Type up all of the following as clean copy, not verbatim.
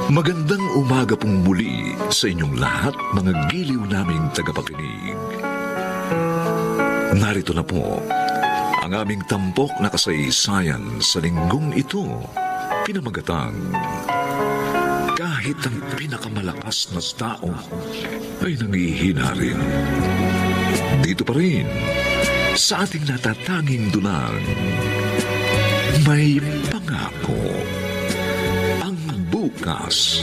Magandang umaga pong muli sa inyong lahat, mga giliw naming tagapakinig. Narito na po ang aming tampok na kasaysayan sa linggong ito, pinamagatang kahit ang pinakamalakas na tao ay nangihina rin. Dito pa rin sa ating natatanging dunang may pangako ang bukas.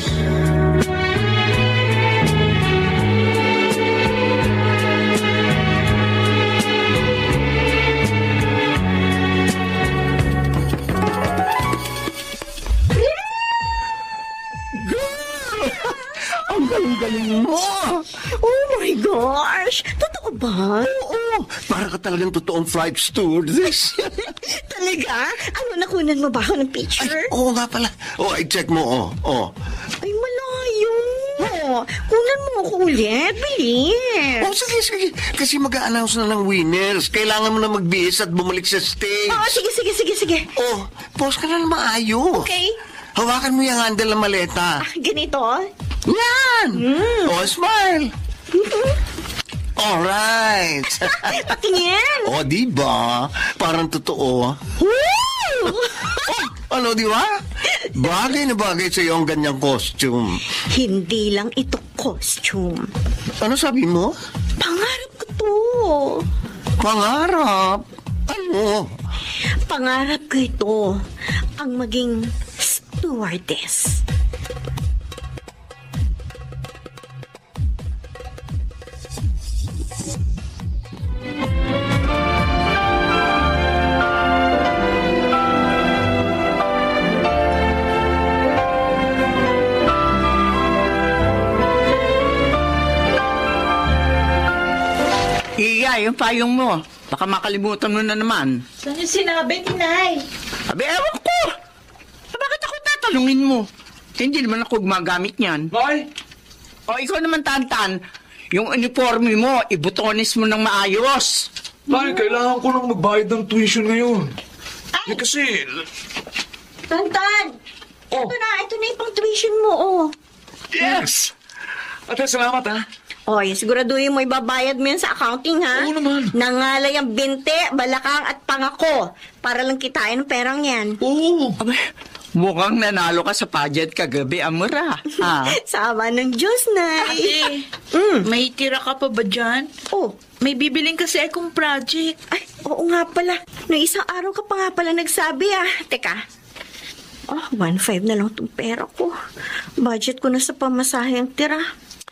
Ang galing-galing mo! Oh my gosh! Totoo ba? Oo, para ka talagang totoong flight stewardess. Talaga? Ano, nakunan mo ba ako ng picture? Oo nga pala. I-check mo, Ay, malayo. Kunan mo ako ulit. Bilis. Sige. Kasi mag-a-announce na ng winners. Kailangan mo na magbihis at bumalik sa stage. Sige. Pause ka na maayos. Okay. Hawakan mo yung handle ng maleta. Ganito? Yan! Smile! Alright! Patingin! Diba? Parang totoo. Ano, di ba? Bagay na bagay sa'yo ang ganyang costume. Hindi lang ito costume. Ano sabi mo? Pangarap ko to. Pangarap? Ano? Pangarap ko ito. Ang maging stewardess. Iya, yung payong mo. Baka makalimutan mo na naman. Saan yung sinabi, Tinay? Abi, ewan ko. Bakit ako tatalungin mo? Hindi naman ako gumagamit niyan. Nay! O, ikaw naman, Tantan. Yung uniforme mo, ibutonis mo ng maayos. Nay, kailangan ko nang magbayad ng tuition ngayon. Eh kasi... Tantan! Oh. Ito na yung pang tuition mo, Yes! Ate, salamat ha. Oy, siguraduhin mo ibabayad mo yan sa accounting, ha? Oo naman. Nangalay ang binte, balakang at pangako para lang kitain ang perang yan. Oo. Abi, mukhang nanalo ka sa pageant kagabi, Amura. Ha? Sama ng Diyos, Nay. May tira ka pa ba dyan? Oh, May bibiling kasi akong project. ay, oo nga pala. Noong isang araw ka pa nga pala nagsabi, Teka. 1.5 na lang itong pera ko. Budget ko na sa pamasahe ang tira.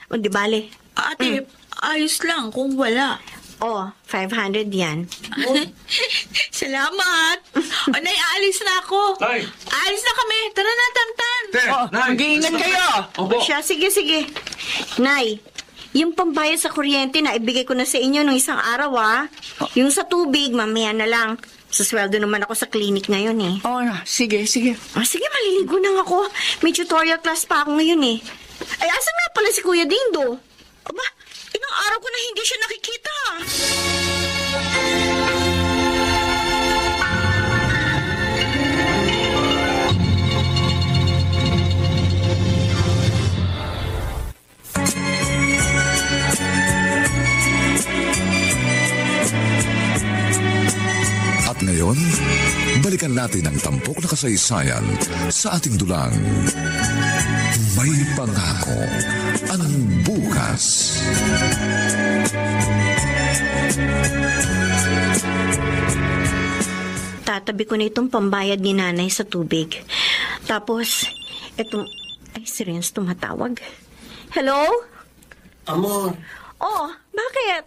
O, di bale. Ate, ayos lang kung wala. 500 yan. Salamat. Nay, aalis na ako. Nay! Aalis na kami. Tara na, Tantan. Te, Nay! Mag-iingat kayo. Opo. Siya, sige. Nay, yung pambayad sa kuryente na ibigay ko na sa inyo nung isang araw, Yung sa tubig, mamaya na lang. Susweldo naman ako sa clinic ngayon, Sige. Sige, maliligo na ako. May tutorial class pa ako ngayon, Ay, asan nga pala si Kuya Dindo? Aba, ilang araw ko na hindi siya nakikita. At ngayon, balikan natin ang tampok na kasaysayan sa ating dulang may pangako ang bukas. Tatabi ko na itong pambayad ni nanay sa tubig. Tapos, itong... Ay, si Renz tumatawag. Hello? Amor, Bakit?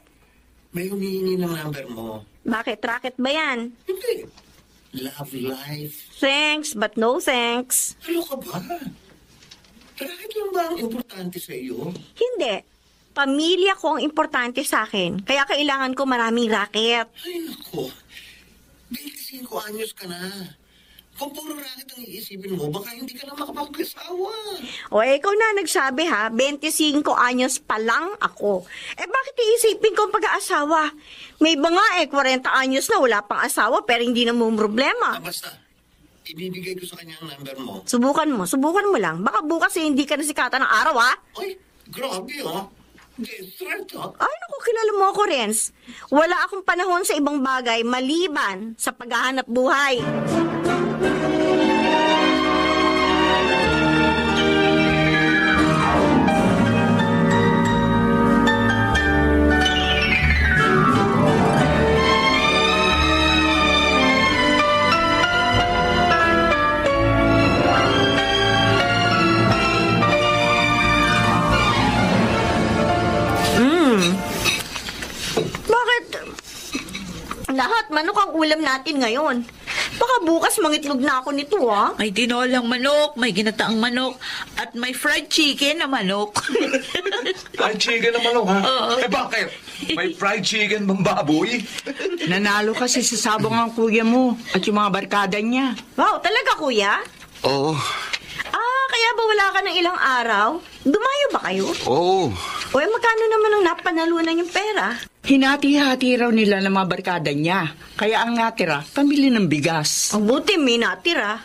may humihingi ng number mo. Bakit? Racket ba yan? Hindi. Love life. Thanks, but no thanks. Ano ka ba? Bakit lang ba ang importante sa iyo? Hindi. Pamilya ko ang importante sa akin. Kaya kailangan ko maraming racket. Ay, naku. 25 anyos ka na. Kung puro racket ang iisipin mo, baka hindi ka na makapag-asawa. Ikaw na nagsabi 25 anyos pa lang ako. Bakit iisipin ko ang pag-aasawa? May iba nga 40 anyos na wala pang asawa pero hindi na mo problema. Basta, ibibigay ko sa kanya ang number mo. Subukan mo lang. Baka bukas hindi ka nasikatan ng araw, ha? Ay, grabe ah. Desert ah. Ay, naku, kilala mo ako, Renz. Wala akong panahon sa ibang bagay maliban sa paghahanap buhay. Bakit? Lahat manok ang ulam natin ngayon. Baka bukas mangitlog na ako nito, ha? May tinolang manok, may ginataang manok, at may fried chicken na manok. Fried chicken na manok, ha? Eh bakit? May fried chicken bang baboy? Nanalo kasi sa sabong ang kuya mo at yung mga barkada niya. Wow, talaga, kuya? Oo. Kaya ba wala ka ng ilang araw? Dumayo ba kayo? Oo. O magkano naman ang napanalunan yung pera? Hinati-hati raw nila ng mga barkada niya. Kaya ang natira, pamili ng bigas. Ang buti may natira.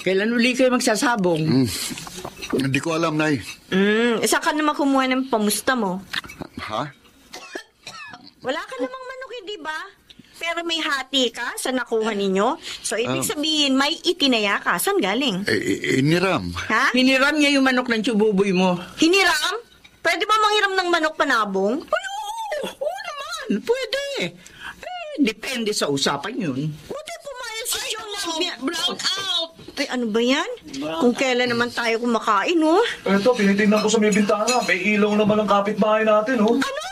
Kailan uli kayo magsasabong? Hindi ko alam, Nay. Isa ka naman kumuha ng pamusta mo. Ha? Wala ka namang manok, di ba? Pero may hati ka sa nakuha ninyo. So, ibig sabihin, may itinaya ka. Saan galing? Iniram. Ha? Hiniram niya yung manok ng tsububoy mo. Hiniram? Pwede ba manghiram ng manok panabong? Oo naman, pwede. Depende sa usapan yun. Buti pumayag si Chong Brown out! Ay, ano ba yan? Kung kailan naman tayo kumakain, oh. Eto, tinitingnan ko sa may bintana. May ilaw naman ang kapitbahay natin, oh. Ano?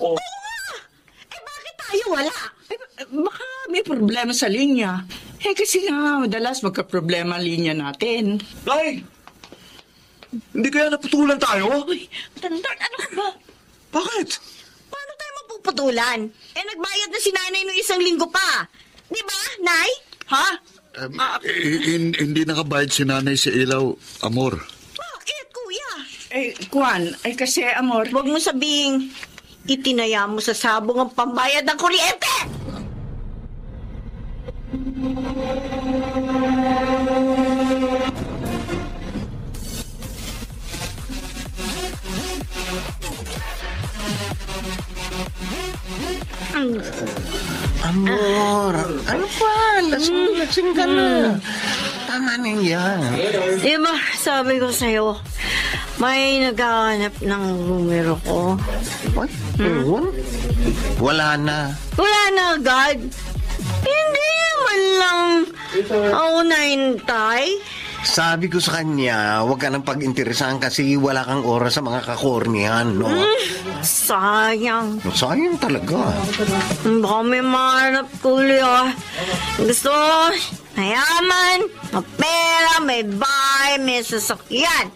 Oh. Bakit tayo wala? Baka may problema sa linya. Kasi nga, madalas magka-problema ang linya natin. Nay! Hindi kaya naputulan tayo? Tantan, ano ka ba? Bakit? Paano tayo mapuputulan? Nagbayad na si nanay nung isang linggo pa. Di ba, Nay? Ha? Hindi nakabayad si nanay sa ilaw, Amor. Bakit, kuya? Kuwan, kasi amor. Huwag mo sabing itinaya mo sa sabong ang pambayad ng kuryente! Amor, ano pa? Lasing ka na. Tama na yan. Di ba, sabi ko sa'yo, may naghahanap ng numero ko. Ay, ewan. Wala na. Wala na agad. Hindi naman lang ako naintay. Sabi ko sa kanya, huwag ka nang pag-interesan kasi wala kang oras sa mga kakornihan, no? Sayang. Sayang talaga. Baka may mahanap kuya. Gusto, mayaman, mapera, may bahay, may sasakyan.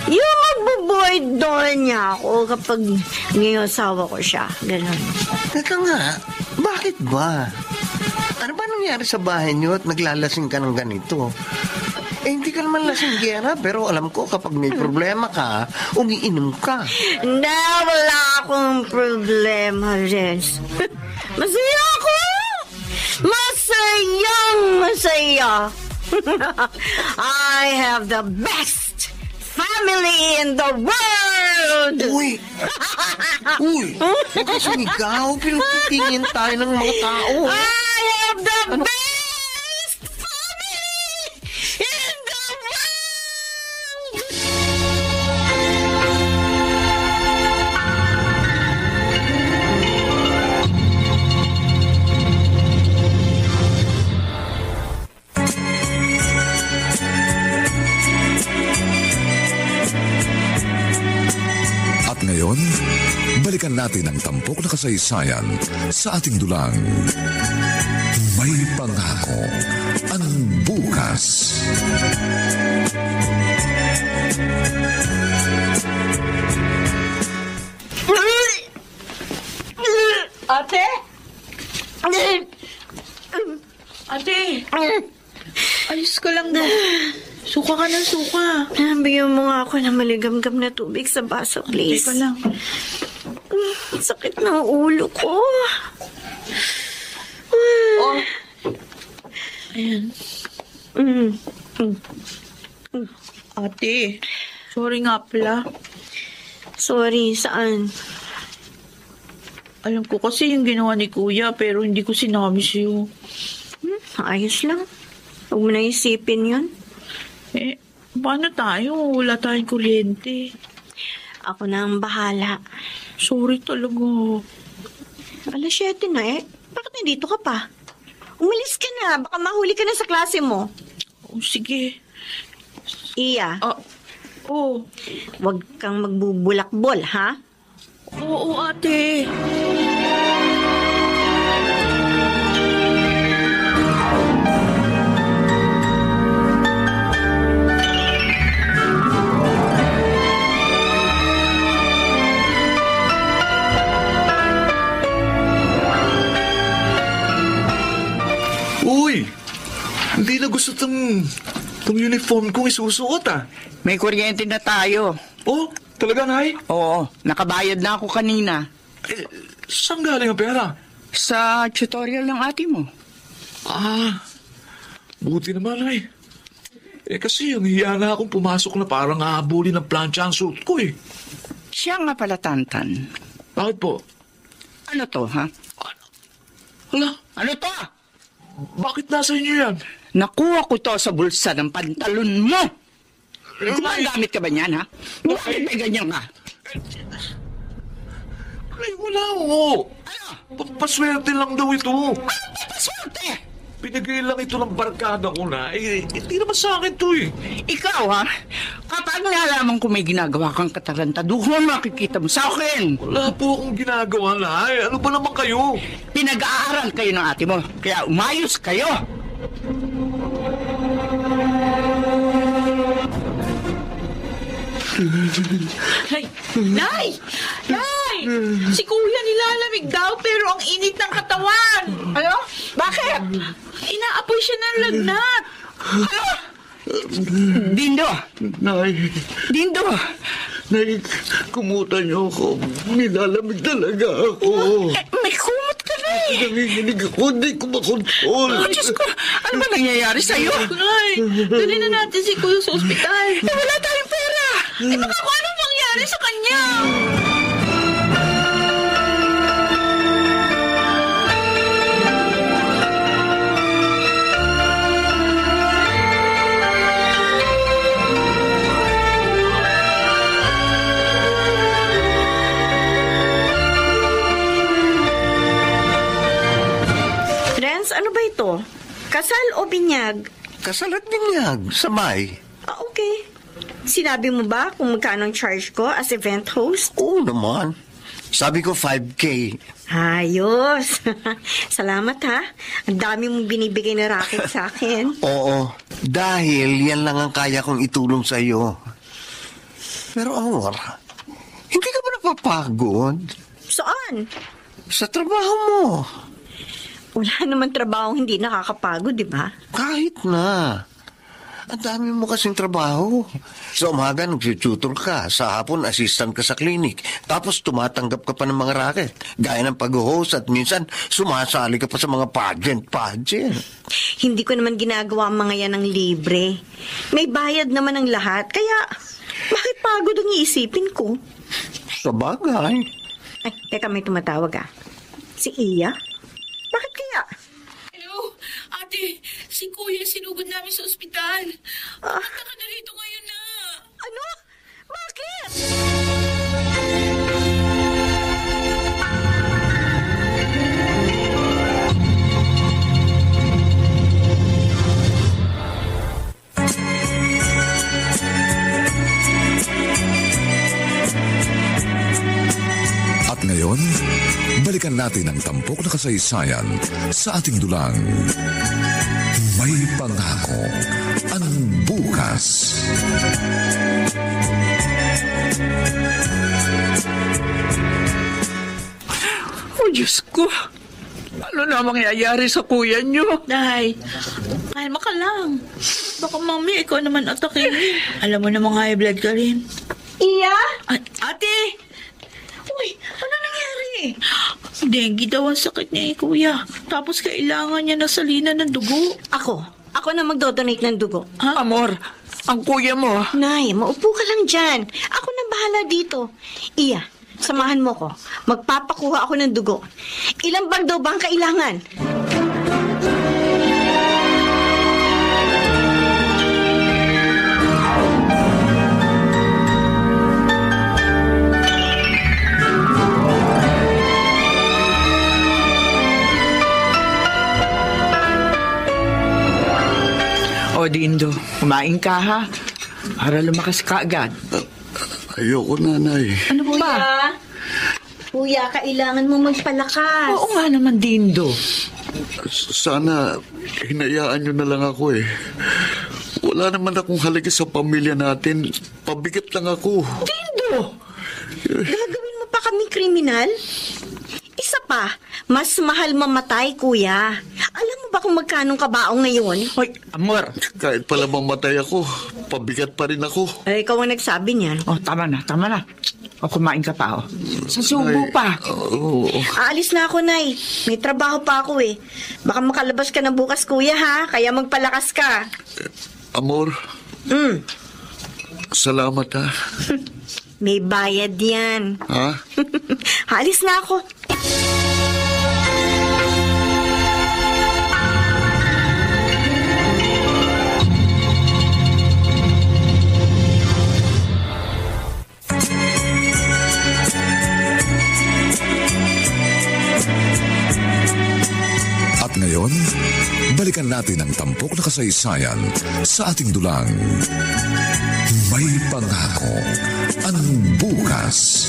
Yung magbubuhay doon niya ako kapag ngayon asawa ko siya. Ganon. Teka nga, bakit ba? Ano ba nangyari sa bahay niyo at naglalasing ka ng ganito? Hindi ka naman lasinggera, pero alam ko kapag may problema ka, umiinom ka. Na wala akong problema, Renz. Masaya ako! Masayang masaya! I have the best family in the world! Uy! Huwag ka sumigaw, pinagtitingin tayo ng mga tao. I have the best family in the world! At ngayon, balikan natin ang tampok na kasaysayan sa ating dulang. May pangako ang bukas. Ate? Ate? Ayos ka lang ba? Suka ka ng suka. Bigyan mo nga ako ng maligamgam na tubig sa baso, please. Teka lang. Sakit ng ulo ko. Oh. Ayan. Ate, sorry nga pala. Sorry, saan? Alam ko kasi yung ginawa ni Kuya pero hindi ko sinabi sa'yo. Ayos lang. Huwag mo na isipin yun. Eh, paano tayo? Wala tayong kuryente. Ako na ang bahala. Sorry talaga. 7:00 na eh. Bakit nandito ka pa? Umalis ka na. Baka mahuli ka na sa klase mo. Oh, sige. Iya, Oo. huwag kang magbubulakbol, ha? Oo, ate. Uy! Hindi na gusto tong uniform kong isusuot ah. May kuryente na tayo. Oh, talaga, Nay? Oo, nakabayad na ako kanina. Saan galing ang pera? Sa tutorial ng ate mo. Buti naman, Nay. Kasi ang hiya na akong pumasok na parang ahabulin ng plancha ang suit ko eh. Siya nga pala, Tantan. Bakit po? Ano to, ha? Hala, Ano to? bakit nasa inyo yan? Nakuha ko to sa bulsa ng pantalon mo. Gumagamit ka ba niyan, ha? Bakit may ganyan ka? Ay, wala ako. Paswerte lang daw ito. Paswerte! Pinigay lang ito ng barkada ko na. Hindi naman sa akin to eh. Ikaw, ha? Kapag nalaman ko may ginagawa kang katarantaduhan, makikita mo sa akin. Wala po akong ginagawa na. Ano ba naman kayo? Pinag-aaral kayo ng ate mo, kaya umayos kayo. Nay! Nay! Si Kuya nilalamig daw pero ang init ng katawan. Ano? Bakit? Inaapoy siya ng lagnat. Dindo! Nay, Dindo! Nay, kumutan niyo ako. Nilalamig talaga ako. May kumot ka na eh. Nanginginig ako, hindi ko makontrol. Oh, Diyos ko, ano ba nangyayari sa'yo? Nay, dali na natin si Kuya sa ospital. Wala tayong pera. Baka kung anong mangyari sa kanya. Renz, ano ba ito? Kasal o binyag? Kasal at binyag, sabay. Okay. Sinabi mo ba kung magkano ang charge ko as event host? Oo naman. Sabi ko 5K. Ayos. Salamat ha. Ang dami mong binibigay na racket sa akin. Oo, dahil yan lang ang kaya kong itulong sa iyo. Pero Amor, hindi ka ba napapagod Saan? sa trabaho mo? Wala naman trabaho hindi nakakapagod, di ba? Kahit na. Ang dami mo kasing trabaho. Sa umaga, nag-tutor ka. Sa hapon, assistant ka sa clinic. Tapos, tumatanggap ka pa ng mga racket. Gaya ng pag-host at minsan, sumasali ka pa sa mga pageant. Hindi ko naman ginagawa ang mga yan ng libre. May bayad naman ang lahat. Kaya, bakit pagod ang iisipin ko? Sa bagay. Ay, teka, may tumatawag ah. Si Iya? Bakit kaya? Hello, ate. Si Kuya sinugod namin sa ospital. Punta ka na rito ngayon na. Ano? Bakit? At ngayon, balikan natin ang tampok na kasaysayan sa ating dulang. May pangako ang bukas. Oh, Diyos ko. Ano na mangyayari sa kuya niyo? Nay, kalma ka lang. Baka mami, ikaw naman atakin. Alam mo namang high blood ka rin. Iya? Ate! Uy, ano nangyari? Dengue daw ang sakit niya kuya. Tapos kailangan niya na salina ng dugo. Ako na magdodonate ng dugo. Amor, ang kuya mo. Nay, maupo ka lang dyan. Ako na bahala dito. Iya, samahan mo ko. Magpapakuha ako ng dugo. Ilang bag daw ba ang kailangan? O, Dindo, kumain ka ha. Para lumakas ka agad. Ayoko, nanay. Ano ba? Kuya, kailangan mo magpalakas. Oo nga naman, Dindo. Sana hinayaan nyo na lang ako eh. Wala naman akong halaga sa pamilya natin. Pabigat lang ako. Dindo! Gagawin mo pa kami kriminal? Isa pa, mas mahal mamatay, kuya. Alam mo ba kung magkanong kabaong ngayon? Hoy, Amor. Kahit pala mamatay ako, pabigat pa rin ako. Ay, ikaw ang nagsabi niyan. Oh, tama na. O, kumain ka pa, oh. Sa subo pa. Oo. Aalis na ako, Nay. May trabaho pa ako eh. Baka makalabas ka na bukas, kuya, ha? Kaya magpalakas ka. Amor, salamat ha. May bayad yan. Ha? Alis na ako. At ngayon, balikan natin ang tampok na kasaysayan sa ating dulang. May pangako ang bukas.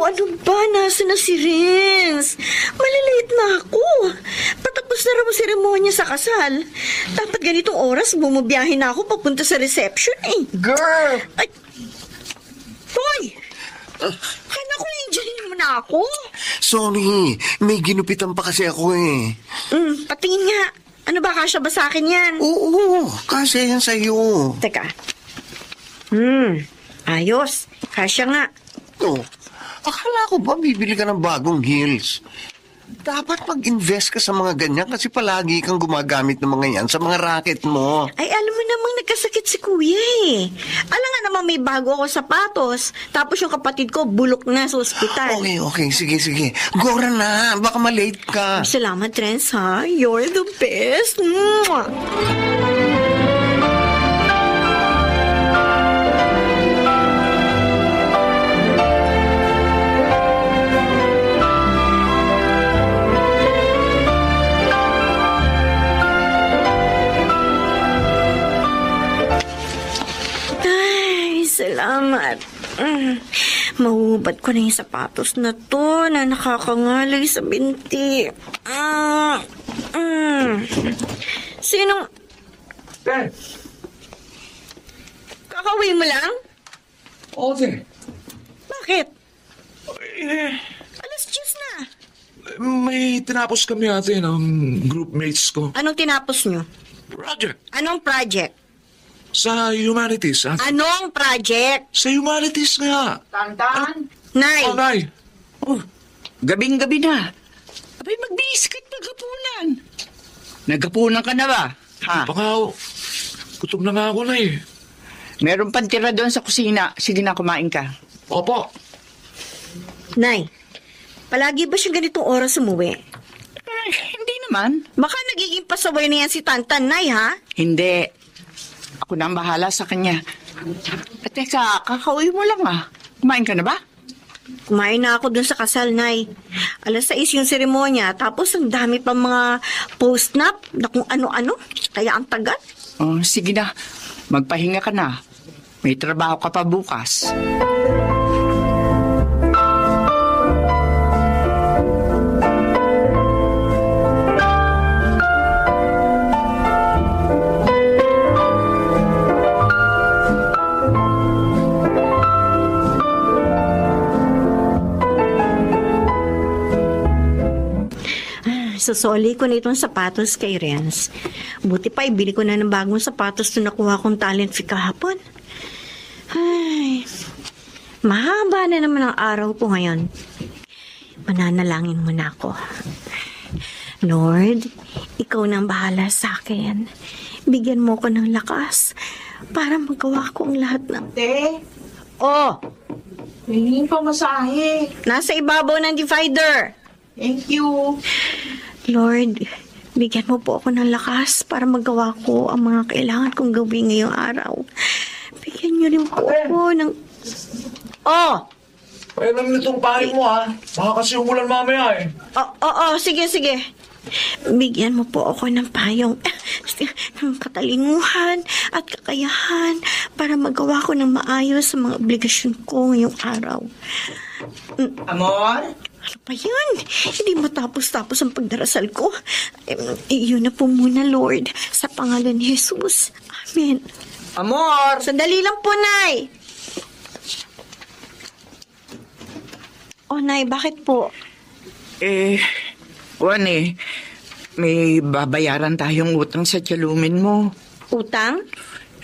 Ano ba? Nasa na si Renz? Malilate na ako. Patapos na raw ang seremonya sa kasal. Dapat ganitong oras bumabiyahe na ako papunta sa reception eh. Girl! Ay! Hoy! Kaya ko nandiyan mo na ako. Sorry, may ginupitan pa kasi ako eh. Patingin nga. Ano ba? Kasya ba sa akin yan? Oo, kasi yan sa'yo. Teka. Ayos. Kasya nga. Oh, akala ko ba bibili ka ng bagong heels? Dapat mag-invest ka sa mga ganyan kasi palagi kang gumagamit ng mga yan sa mga racket mo. Ay, alam mo namang nagkasakit si kuya eh. Alam nga naman may bago ako sapatos. Tapos yung kapatid ko bulok na sa ospital. Okay, sige. Gora na, baka malate ka. Salamat, Renz, ha? You're the best. Mwah! Salamat. Mahubad ko na yung sapatos na to na nakakangalay sa binti. Sinong... Ben! Kakawin mo lang? Ate! Bakit? Eh, Alas 10 na. may tinapos kami ate ng groupmates ko. Anong tinapos nyo? Project! Anong project? Sa humanities, ate. Anong project? Sa humanities nga. Tantan. Nay, Oh, Nay. Oh, gabing-gabi na. Abay, magbiskit naghapunan. Naghapunan ka na ba? Ha? Baka ako. Gutom na nga ako, Nay. Meron pang tira doon sa kusina. Sige na, kumain ka. Opo. Nay, palagi ba siyang ganitong oras umuwi? Hindi naman. Baka nagiging pasaway na yan si Tantan, Nay, ha? Hindi. Ako na ang bahala sa kanya. At teka, kakauwi mo lang ah. Kumain ka na ba? Kumain na ako dun sa kasal, Nay. Alas 6 yung seremonya, tapos ang dami pang mga post-nap na kung ano-ano. Kaya ang tagal. Oh, sige na. Magpahinga ka na. May trabaho ka pa bukas. Sasoli ko na itong sapatos kay Renz. Buti pa, ibili ko na ng bagong sapatos na nakuha kong talent fee kahapon. Ay, mahaba na naman ang araw ko ngayon. Mananalangin muna ako. Lord, ikaw nang bahala sa akin. Bigyan mo ko ng lakas para magawa ko ang lahat ng... Oh, Hingin pa masahe. nasa ibabaw ng divider. Thank you. Lord, bigyan mo po ako ng lakas para magawa ko ang mga kailangan kong gawin ngayong araw. Bigyan niyo rin po ako ng... Oh! Kaya namin itong pahay mo, ha? Baka kasi umulan mamaya, eh. Sige. Bigyan mo po ako ng payong ng katalinguhan at kakayahan para magawa ko ng maayos sa mga obligasyon ko ngayong araw. Amor? Ano pa yan? Hindi matapos-tapos ang pagdarasal ko. Iyon na po muna, Lord. Sa pangalan ni Jesus. Amen. Amor! Sandali lang po, Nay. Oh, Nay, bakit po? Juan may babayaran tayong utang sa tiyalumin mo. Utang?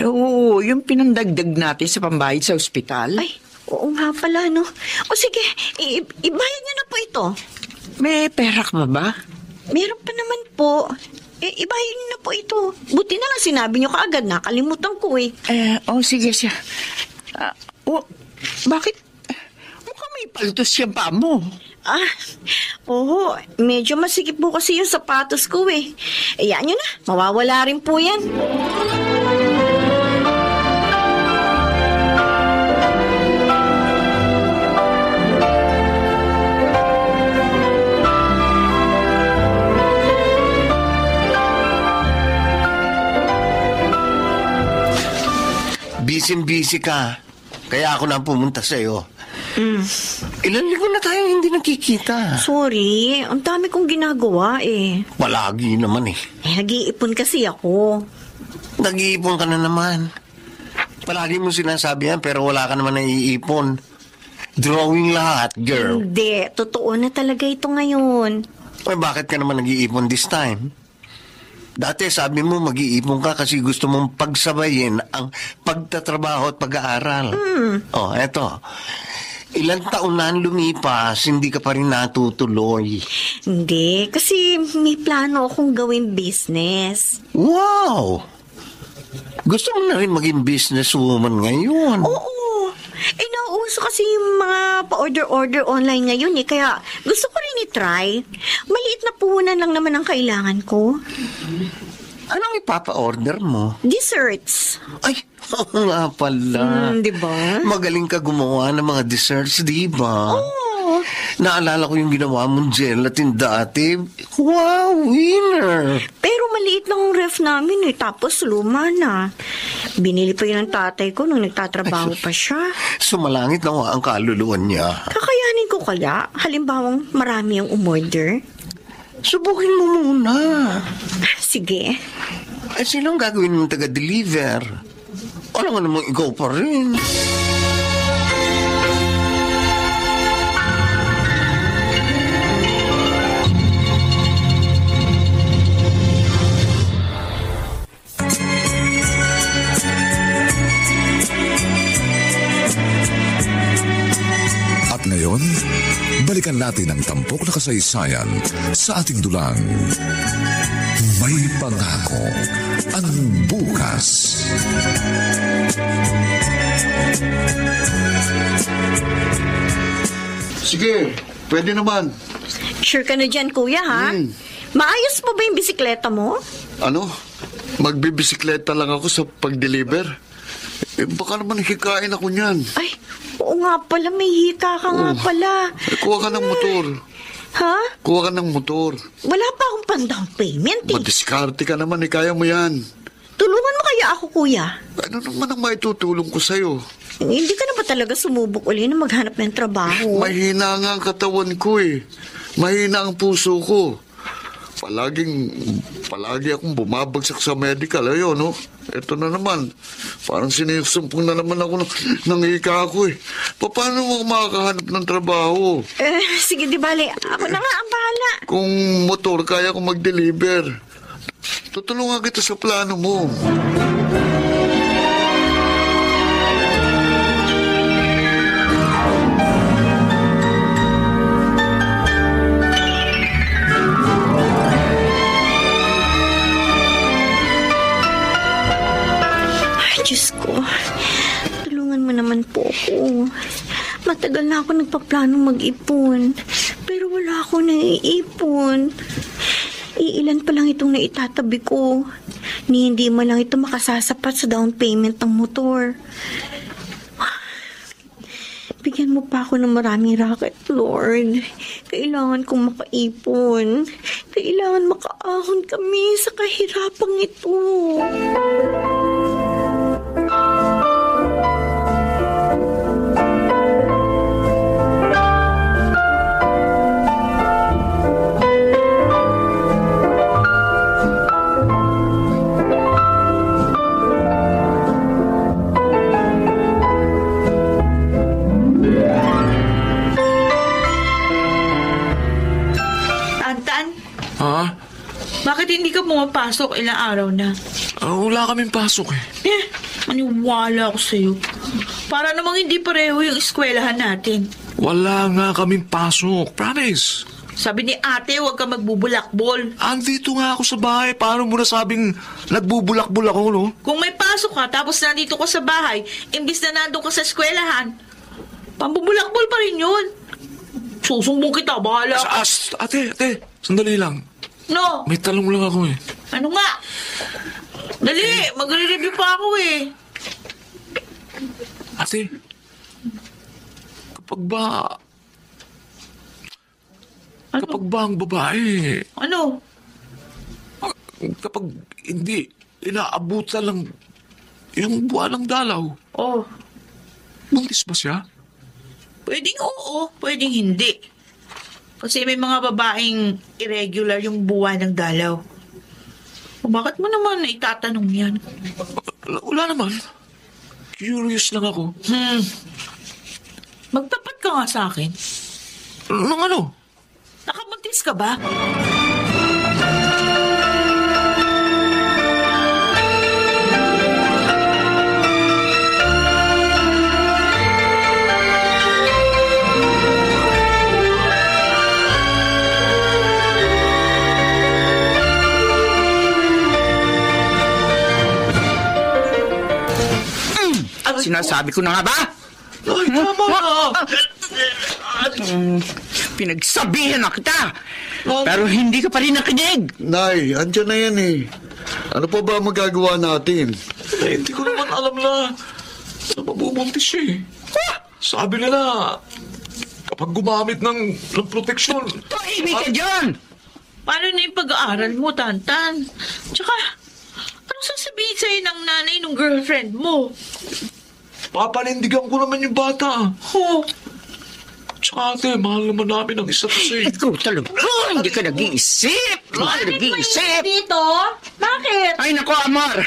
Oo, yung pinandagdag natin sa pambayad sa ospital. Ay, oo nga pala, no? O sige, ibayad niyo na po ito. May pera ka ba? Meron pa naman po. Ibayad niyo na po ito. Buti na lang sinabi niyo kaagad, nakalimutan ko eh. Sige siya. Bakit? Mukhang may paltos siyang paa mo. Oo. Medyo masikip po kasi yung sapatos ko eh. Ayan nyo na. Mawawala rin po yan. Busy ka. Kaya ako na pumunta sa'yo. Ilan linggo na tayo hindi nakikita. Sorry. Ang dami kong ginagawa eh. Palagi naman eh. Nag-iipon kasi ako. Nag-iipon ka na naman. Palagi mo sinasabi yan pero wala ka naman naiipon. Drawing lahat, girl. Hindi. Totoo na talaga ito ngayon. Ay, bakit ka naman nag-iipon this time? Dati sabi mo mag-iipon ka kasi gusto mong pagsabayin ang pagtatrabaho at pag-aaral. Oh, eto. Ilang taon na lumipas, hindi ka pa rin natutuloy. Hindi. Kasi may plano akong gawing business. Wow! Gusto mo na rin maging businesswoman ngayon. Oo. Nauuso kasi yung mga pa-order-order online ngayon eh. Kaya gusto ko rin i-try. Maliit na puhunan lang naman ang kailangan ko. Anong ipapa-order mo? Desserts. Ay, oo nga pala. Diba? Magaling ka gumawa ng mga desserts, diba? Oo. Naalala ko yung ginawa mong gelatin dati. Wow, winner! Pero maliit lang ang ref namin eh. Tapos luma na. Binili pa yun ng tatay ko nung nagtatrabaho pa siya. Sumalangit na ang kaluluwa niya. Kakayanin ko kaya? Halimbawang marami ang umorder? Subukin mo muna. Sige. Ay, sino ang gagawin mong taga-deliver? Alam nga namang ikaw pa rin. At ngayon, balikan natin ang tampok na kasaysayan sa ating dulang. May pangako ang bukas. Sige, pwede naman. Sure ka na dyan, kuya, ha? Maayos mo ba yung bisikleta mo? Ano? Magbibisikleta lang ako sa pag-deliver. Baka naman hikain ako niyan. Ay, oo nga pala, may hika ka nga pala. Kuha ka ng motor. Ha? Kuha ka ng motor. Wala pa akong pang-down payment eh. Madiskarte ka naman, kaya mo yan. Tulungan mo kaya ako, kuya? Ano naman ang maitutulong ko sa'yo? Hindi ka na ba talaga sumubok uli na maghanap ng trabaho? Mahina nga ang katawan ko eh. Mahina ang puso ko. Palagi akong bumabagsak sa medical. Ayun, no? Ito na naman. Parang sinisumpong na naman ako ng ika ko eh. Paano mo makakahanap ng trabaho? Sige, di bale. Ako na nga ang bahala. Kung motor, kaya ko mag-deliver. Tutulungan kita sa plano mo. Diyos ko, tulungan mo naman po ako. Matagal na ako nagpaplanong mag-ipon, pero wala akong naiipon. Iilan pa lang itong naitatabi ko. Ni hindi man lang ito makasasapat sa down payment ng motor. Bigyan mo pa ako ng maraming racket, Lord. Kailangan kong makaipon. Kailangan makaahon kami sa kahirapang ito. Ha? Bakit hindi ka pumapasok ilang araw na? Wala kaming pasok eh. Maniwala ako sa'yo. Para namang hindi pareho yung eskwelahan natin. Wala nga kaming pasok. Promise. Sabi ni ate, huwag ka magbubulakbol. Andito nga ako sa bahay. Paano mo nasabing nagbubulakbul ako, no? Kung may pasok ka, tapos nandito ka sa bahay, imbis na nandun ka sa eskwelahan, pambubulakbol pa rin yun. Susumbong kita, bahala ka. Ate, sandali lang. No? May talong lang ako eh. Ano nga? Dali, magre-review pa ako eh. Ate, kapag ba ang babae, Ano? kapag hindi inaabutan lang yung buwan ng dalaw, Oh, buntis ba siya? pwedeng oo, pwedeng hindi. Kasi may mga babaeng irregular yung buwan ng dalaw. O bakit mo naman itatanong yan? Wala naman. Curious lang ako. Magtapat ka nga sa akin. Nung ano? Nakabuntis ka ba? Sinasabi ko na nga ba? Ay, tama na. Pinagsabihan na kita. Pero hindi ka pa rin nakinig. Nay, andyan na yan eh. Ano pa ba magagawa natin? Hindi ko naman alam na mabubuntis siya eh. Sabi nila, kapag gumamit ng proteksyon. Tahimik ka dyan! Paano na yung pag-aaral mo, Tantan? Tsaka, anong sasabihin sa'yo ng nanay ng girlfriend mo? Papanindigan ko naman yung bata. Oh, Tsaka ate, mahal naman namin ang isa't isa. Ikaw talaga, hindi ka nag-iisip. Hindi ka nag-iisip. Dito? Bakit? Ay, nako, Amor.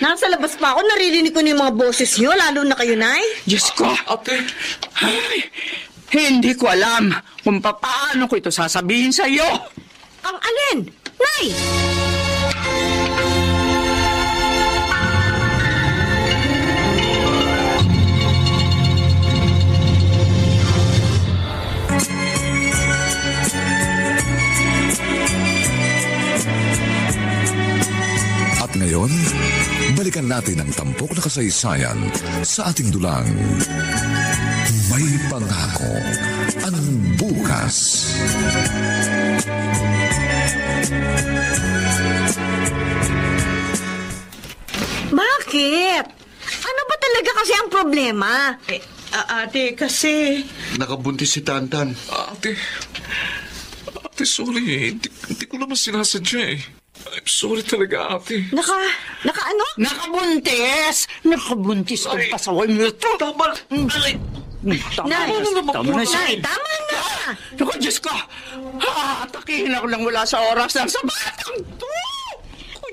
Nasa labas pa ako, naririnig ko na yung mga boses nyo, lalo na kayo, Nay. Diyos ko. Ate, Ay, hindi ko alam kung paano ko ito sasabihin sa iyo. Ang alin? Nay! At ngayon, balikan natin ang tampok na kasaysayan sa ating dulang. May pangako ang bukas. Bakit? Ano ba talaga kasi ang problema? ate, kasi... Nakabuntis si Tantan. ate, sorry. Hindi ko naman sinasadya eh. I'm sorry talaga, ate. Naka ano? Nakabuntis! Nakabuntis kang pasaway mo ito. Tama. Ay, Nay, Tama na siya. Nay, tama na! Naku, Diyos ko! Atakihin ako lang wala sa oras ng sa batang to!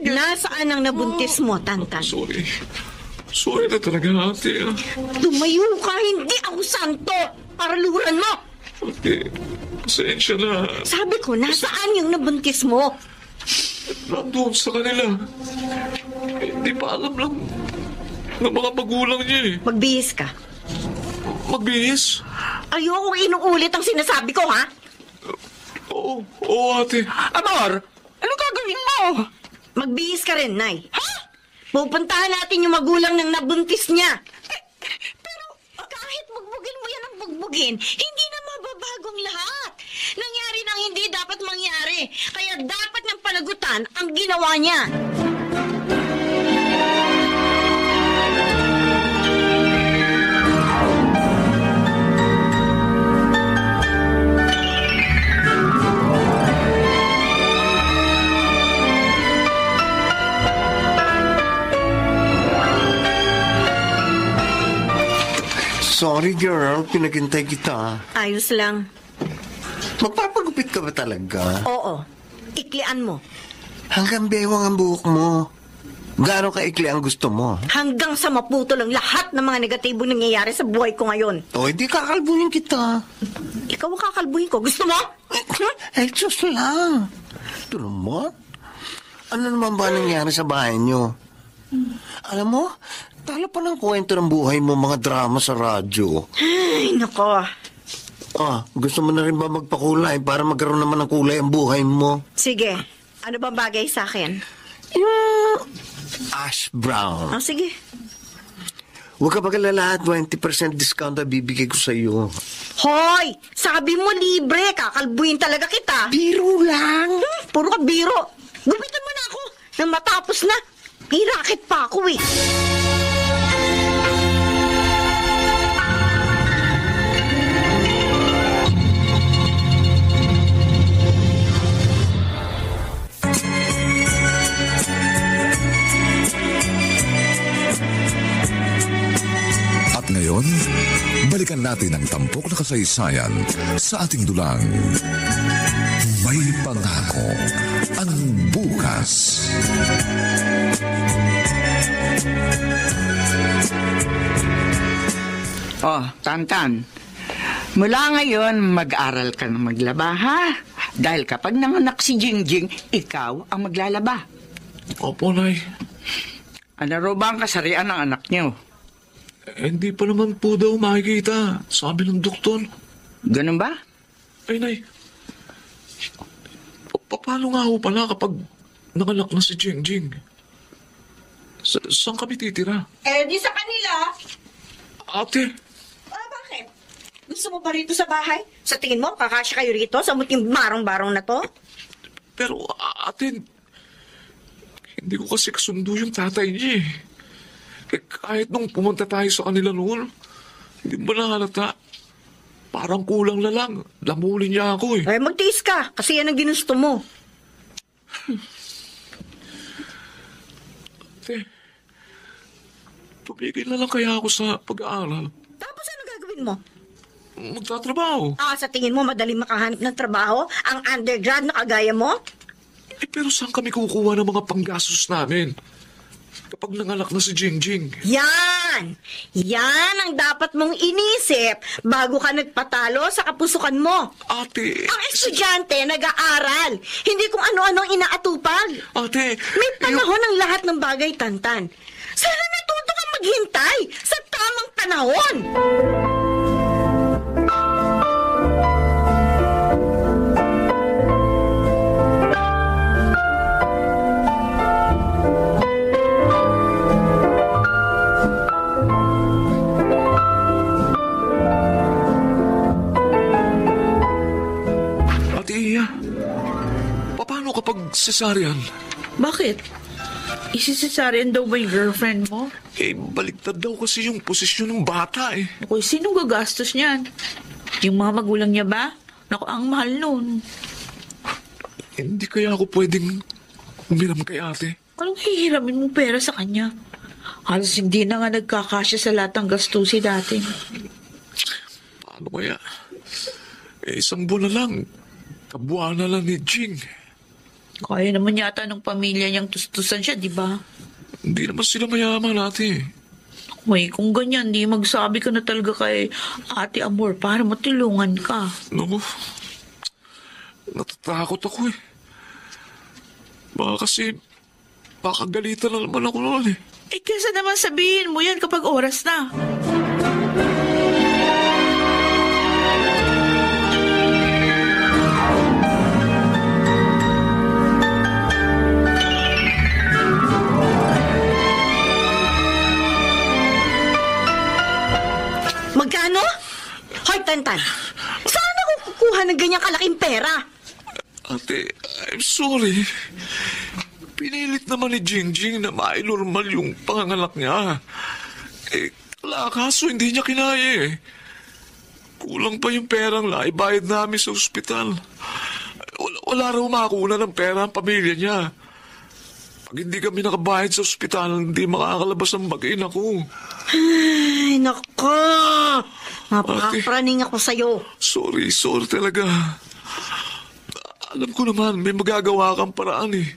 Nasaan ang nabuntis mo, Tantan? sorry. Sorry na talaga, ate. Tumayo ka, hindi ako santo! Paraluran mo! Ate, pasensya na. Sabi ko, nasaan yung nabuntis mo? Nandun sa kanila. Hindi pa alam lang ng mga magulang niya eh. Magbihis ka. Magbihis? Ayoko inuulit ang sinasabi ko, ha? Oo, ate. Amor, ano gagawin mo? Magbihis ka rin, Nay. Ha? Pupuntahan natin yung magulang ng nabuntis niya. Pero kahit bugbugin mo yan ang bugbugin, hindi na mababagong lahat. Nangyari nang hindi dapat mangyari. Kaya dapat ng panagutan ang ginawa niya. Sorry girl, pinaghintay kita. Ayos lang. Magpapagupit ka ba talaga? Oo. Iklian mo. Hanggang bewang ang buhok mo. Gaano ka-ikli ang gusto mo? Hanggang sa maputol ang lahat ng mga negatibong nangyayari sa buhay ko ngayon. O, hindi kakalbuhin kita. Ikaw ang kakalbuhin ko. Gusto mo? Eh, Diyos lang. Tulong mo? Ano naman ba nangyari sa bahay niyo? Alam mo, talo pa ng kwento ng buhay mo, mga drama sa radyo. Ay, nako. Gusto mo na rin ba magpakulay para magkaroon naman ng kulay ang buhay mo? Sige. Ano bang bagay sa akin? Yung ash brown. Sige. Huwag ka magalala, 20% discount na bibigay ko sa iyo. Hoy! Sabi mo libre, kakalbuhin talaga kita. Biro lang. Puro ka biro. Gumitan mo na ako nang matapos na. May racket pa ako eh. At ngayon, balikan natin ang tampok na kasaysayan sa ating dulang. May pangako ang bukas. Oh, Tantan. Mula ngayon, mag-aral ka na maglaba, ha? Dahil kapag nanganak si Jingjing, ikaw ang maglalaba. Opo, Nay. Ano raw ba ang kasarian ng anak niyo? Hindi pa naman po daw makikita, sabi ng doktor. Ganun ba? Ay, Nay. Paano nga ho pala kapag nanganak na si Jingjing? Saan kami titira? Eh, di sa kanila. Ate, Bakit? Gusto mo pa rito sa bahay? Sa tingin mo, kakasya kayo rito sa muting barong-barong na to? pero ate, hindi ko kasi kasundo yung tatay niya eh. Kahit nung pumunta tayo sa kanila noon, hindi ba nahalata? Parang kulang na lang. Lamulin niya ako eh. Eh, magtiis ka, kasi yan ang ginusto mo. Ate, tumigil na lang kaya ako sa pag-aaral. Tapos ano gagawin mo? Magtatrabaho. Sa tingin mo madaling makahanap ng trabaho? Ang undergrad na kagaya mo? Pero saan kami kukuha ng mga panggastos namin? Kapag nanganak na si Jingjing. Yan! Yan ang dapat mong inisip bago ka nagpatalo sa kapusukan mo. Ate... Ang estudyante nag-aaral, hindi kung ano-ano ang inaatupag. Ate... May panahon ang lahat ng bagay, Tantan. Sana natuto kang maghintay sa tamang panahon. Paano kapag cesarean? Bakit? Isisesaryan daw ba yung girlfriend mo? Baliktad daw kasi yung posisyon ng bata eh. Naku, sinong gagastos niyan? Yung mga magulang niya ba? Naku, ang mahal nun. Hindi kaya ako pwedeng umiram kay ate? Anong hihiramin mo pera sa kanya? Halos hindi na nga nagkakasya sa lahat ng gastusin dati. Paano kaya? Isang buwan na lang. Kabuuan na lang ni Jing. Kaya naman yata ng pamilya niyang tustusan siya, di ba? Hindi naman sila mayaman ate. Uy, kung ganyan, di magsabi ka na talaga kay Ate Amor para matulungan ka. No, natatakot ako eh. Baka galitan na naman ako noon eh. Kesa naman sabihin mo yan kapag oras na. Saan ako kukuha ng ganyang kalaking pera? Ate, I'm sorry. Pinilit naman ni Jingjing na mainormal yung panganganak niya. Wala, kaso hindi niya kinaya eh. Kulang pa yung perang laibayad namin sa ospital. Wala raw makakuna ng pera ang pamilya niya. Pag hindi kami nakabayad sa ospital, hindi makakalabas ang mag-ina ko. Ay, nako! Napakapraning ako sa'yo. Sorry talaga. Alam ko naman, may magagawa kang paraan eh.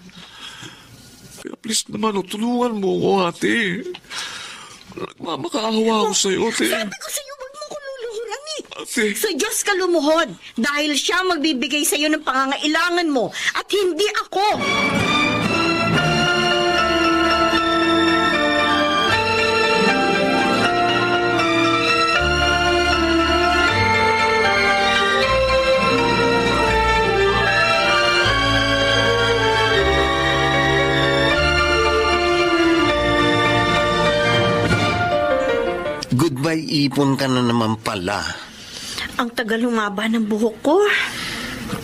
Kaya please naman, tulungan mo ko, ate. Nagmamakaawa ako sa'yo, ate. Sabi ko sa'yo, wag mo ko luluhuran eh. Ate. Sa Diyos ka lumuhod dahil siya magbibigay sa'yo ng pangangailangan mo at hindi ako. Goodbye, ipon ka na naman pala. Ang tagal humaba ng buhok ko.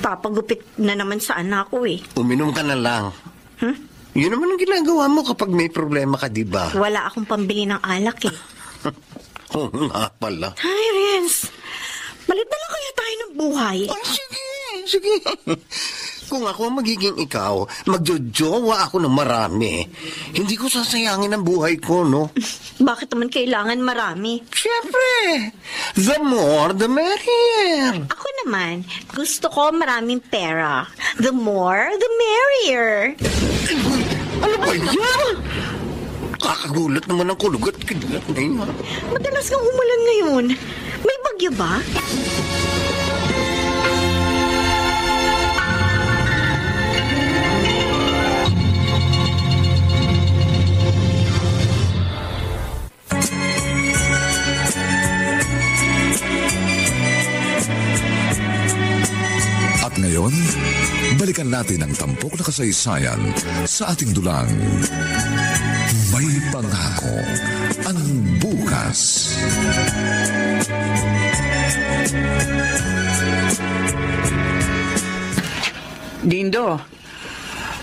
Papagupit na naman sa anak ko eh. Uminom ka na lang. Yun naman ang ginagawa mo kapag may problema ka, di ba? Wala akong pambili ng alak eh. Oo nga pala. Hi, Renz. Malit na lang kaya tayo ng buhay. Sige. Kung ako ang magiging ikaw, magjojowa ako ng marami. Hindi ko sasayangin ang buhay ko, no? Bakit naman kailangan marami? Siyempre, the more, the merrier. Ako naman, gusto ko maraming pera. The more, the merrier. Ano ba yan? Kakagulat naman ang kulugat kidlat na yun. Madalas kang umulan ngayon. May bagyo ba? At ngayon, balikan natin ang tampok na kasaysayan sa ating dulang. May pangako ang bukas. Dindo,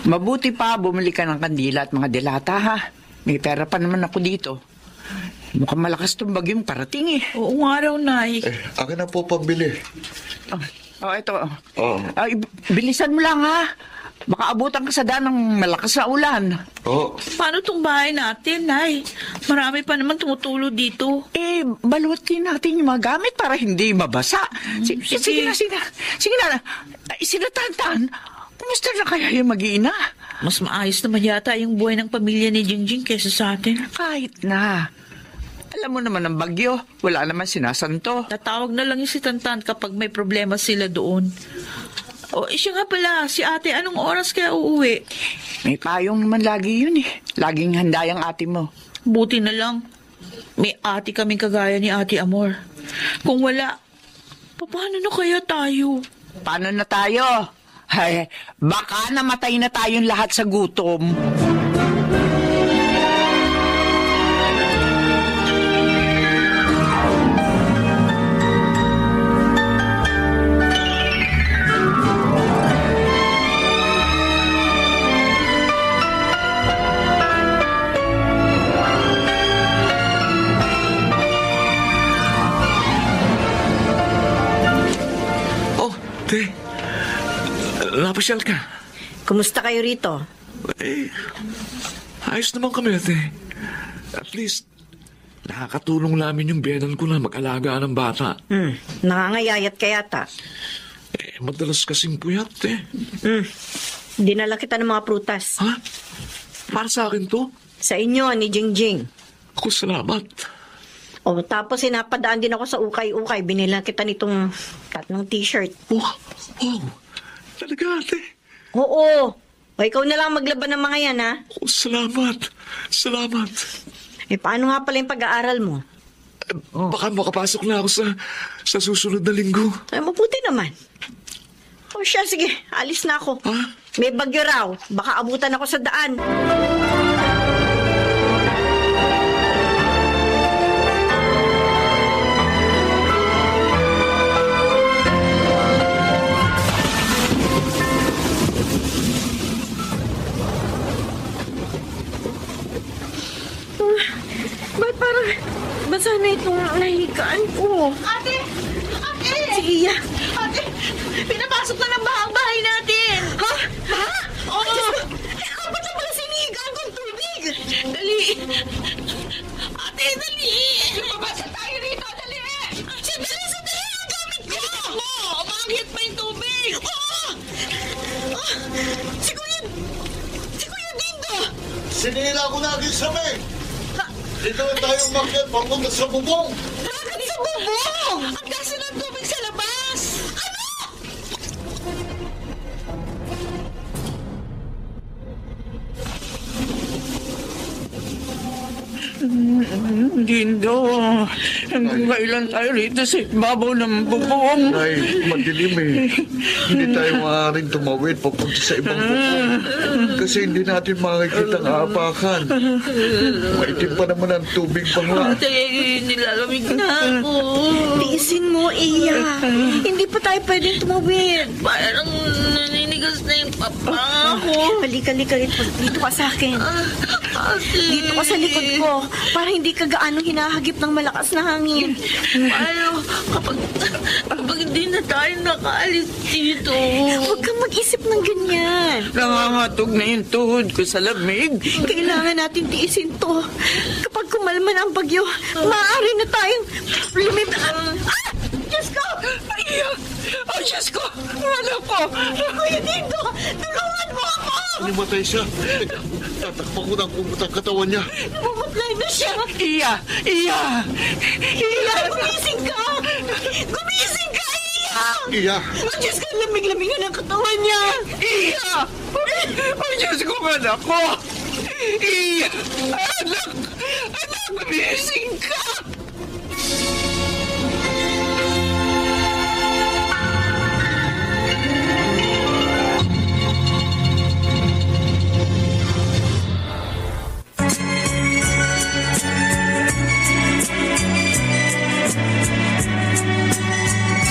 mabuti pa bumili ka ng kandila at mga delata ha. May pera pa naman ako dito. Mukhang malakas tong bagyong parating eh. Oo nga raw, Nay. Akin na po pambili. Ito. Oh. Bilisan mo lang ha. Baka abutan ka sa daan ng malakas na ulan. Oh. Paano tong bahay natin, Nay? Marami pa naman tumutulo dito. Balutin natin yung mga gamit para hindi mabasa. Sige na. Sina Tantan, kumusta na kaya yung mag-iina? Mas maayos naman yata yung buhay ng pamilya ni Jingjing kesa sa atin. Kahit na. Alam mo naman ang bagyo, wala naman sinasanto. Tatawag na lang yung si Tantan kapag may problema sila doon. Siya nga pala, si ate, anong oras kaya uuwi? May payong naman lagi yun eh. Laging handa yung ate mo. Buti na lang. May ate kaming kagaya ni Ate Amor. Kung wala, paano na kaya tayo? Paano na tayo? Ay, baka namatay na tayong lahat sa gutom. Napasyal ka. Kumusta kayo rito? Ayos naman kami, ate. At least, nakakatulong namin yung biyanan ko na mag-alaga ng bata. Nangangayayat ka yata. Madalas kasing puyat, Dinala kita ng mga prutas. Ha? Para sa akin to? Sa inyo, ni Jingjing. Ako, salamat. Tapos sinapadaan din ako sa ukay-ukay. Binilan kita nitong 3 t-shirt. Wow. Talaga, ate. Oo. Ikaw na lang maglaban ng mga yan, ha? Oh, salamat. Paano nga pala yung pag-aaral mo? Baka makapasok na ako sa susunod na linggo. Mabuti naman. Siya, sige. Alis na ako. Ha? May bagyo raw. Baka abutan ako sa daan. basa na itong nahigaan ko. Ate! Ate! Si Iya. Ate! Pinapasok na ng bahay natin! Ha? Ha? Oo! Ba't na pala sinigaan kong tubig? Dali! Ate, dali! Lumabasa tayo rito, dali! Sandali! Ang gamit ko! Bilisan mo! Umanghit pa yung tubig! Oo! Si Kuya Dindo! Sinila ko na agad sa may. Dito na tayo umakyat papunta sa bubong. Bakit sa bubong? Ang taas ng tubig sa labas! Dindo, hanggang kailan tayo rito sa ibabaw ng bubong? Ay, madilim eh. Hindi tayo maaaring tumawid papunta sa ibang bubong. Kasi hindi natin makikita ang apakan. Maitim pa naman ang tubig baha. Ate, nilalamig na ako. Tiisin mo, Iya. Hindi pa tayo pwedeng tumawid. Parang naninigas na yung papa ko. Halika. Dito ka sa akin. Ate. Dito ka sa likod ko. Para hindi ka gaano hinahagip ng malakas na hangin. Paano kapag hindi na tayo nakaalis dito? Huwag kang mag-isip ng ganyan. Nangangatog na yung tuhod ko sa lamig. Kailangan natin tiisin to. Kapag kumalman ang bagyo, maaari na tayong lumipad. Diyos ko! Iya! Oh, Diyos ko! Anak ko! Kuya Dindo! Tulungan mo ako! Nimatay siya. Tatakpan ko ng kumutang katawan niya. Namumutla na siya! Iya! Iya! Gumising ka! Gumising ka, Iya! Iya. Oh, Diyos ko! Lamig-lamig na ng katawan niya! Iya! Oh, Diyos ko, anak ko! Iya! Anak! Gumising ka!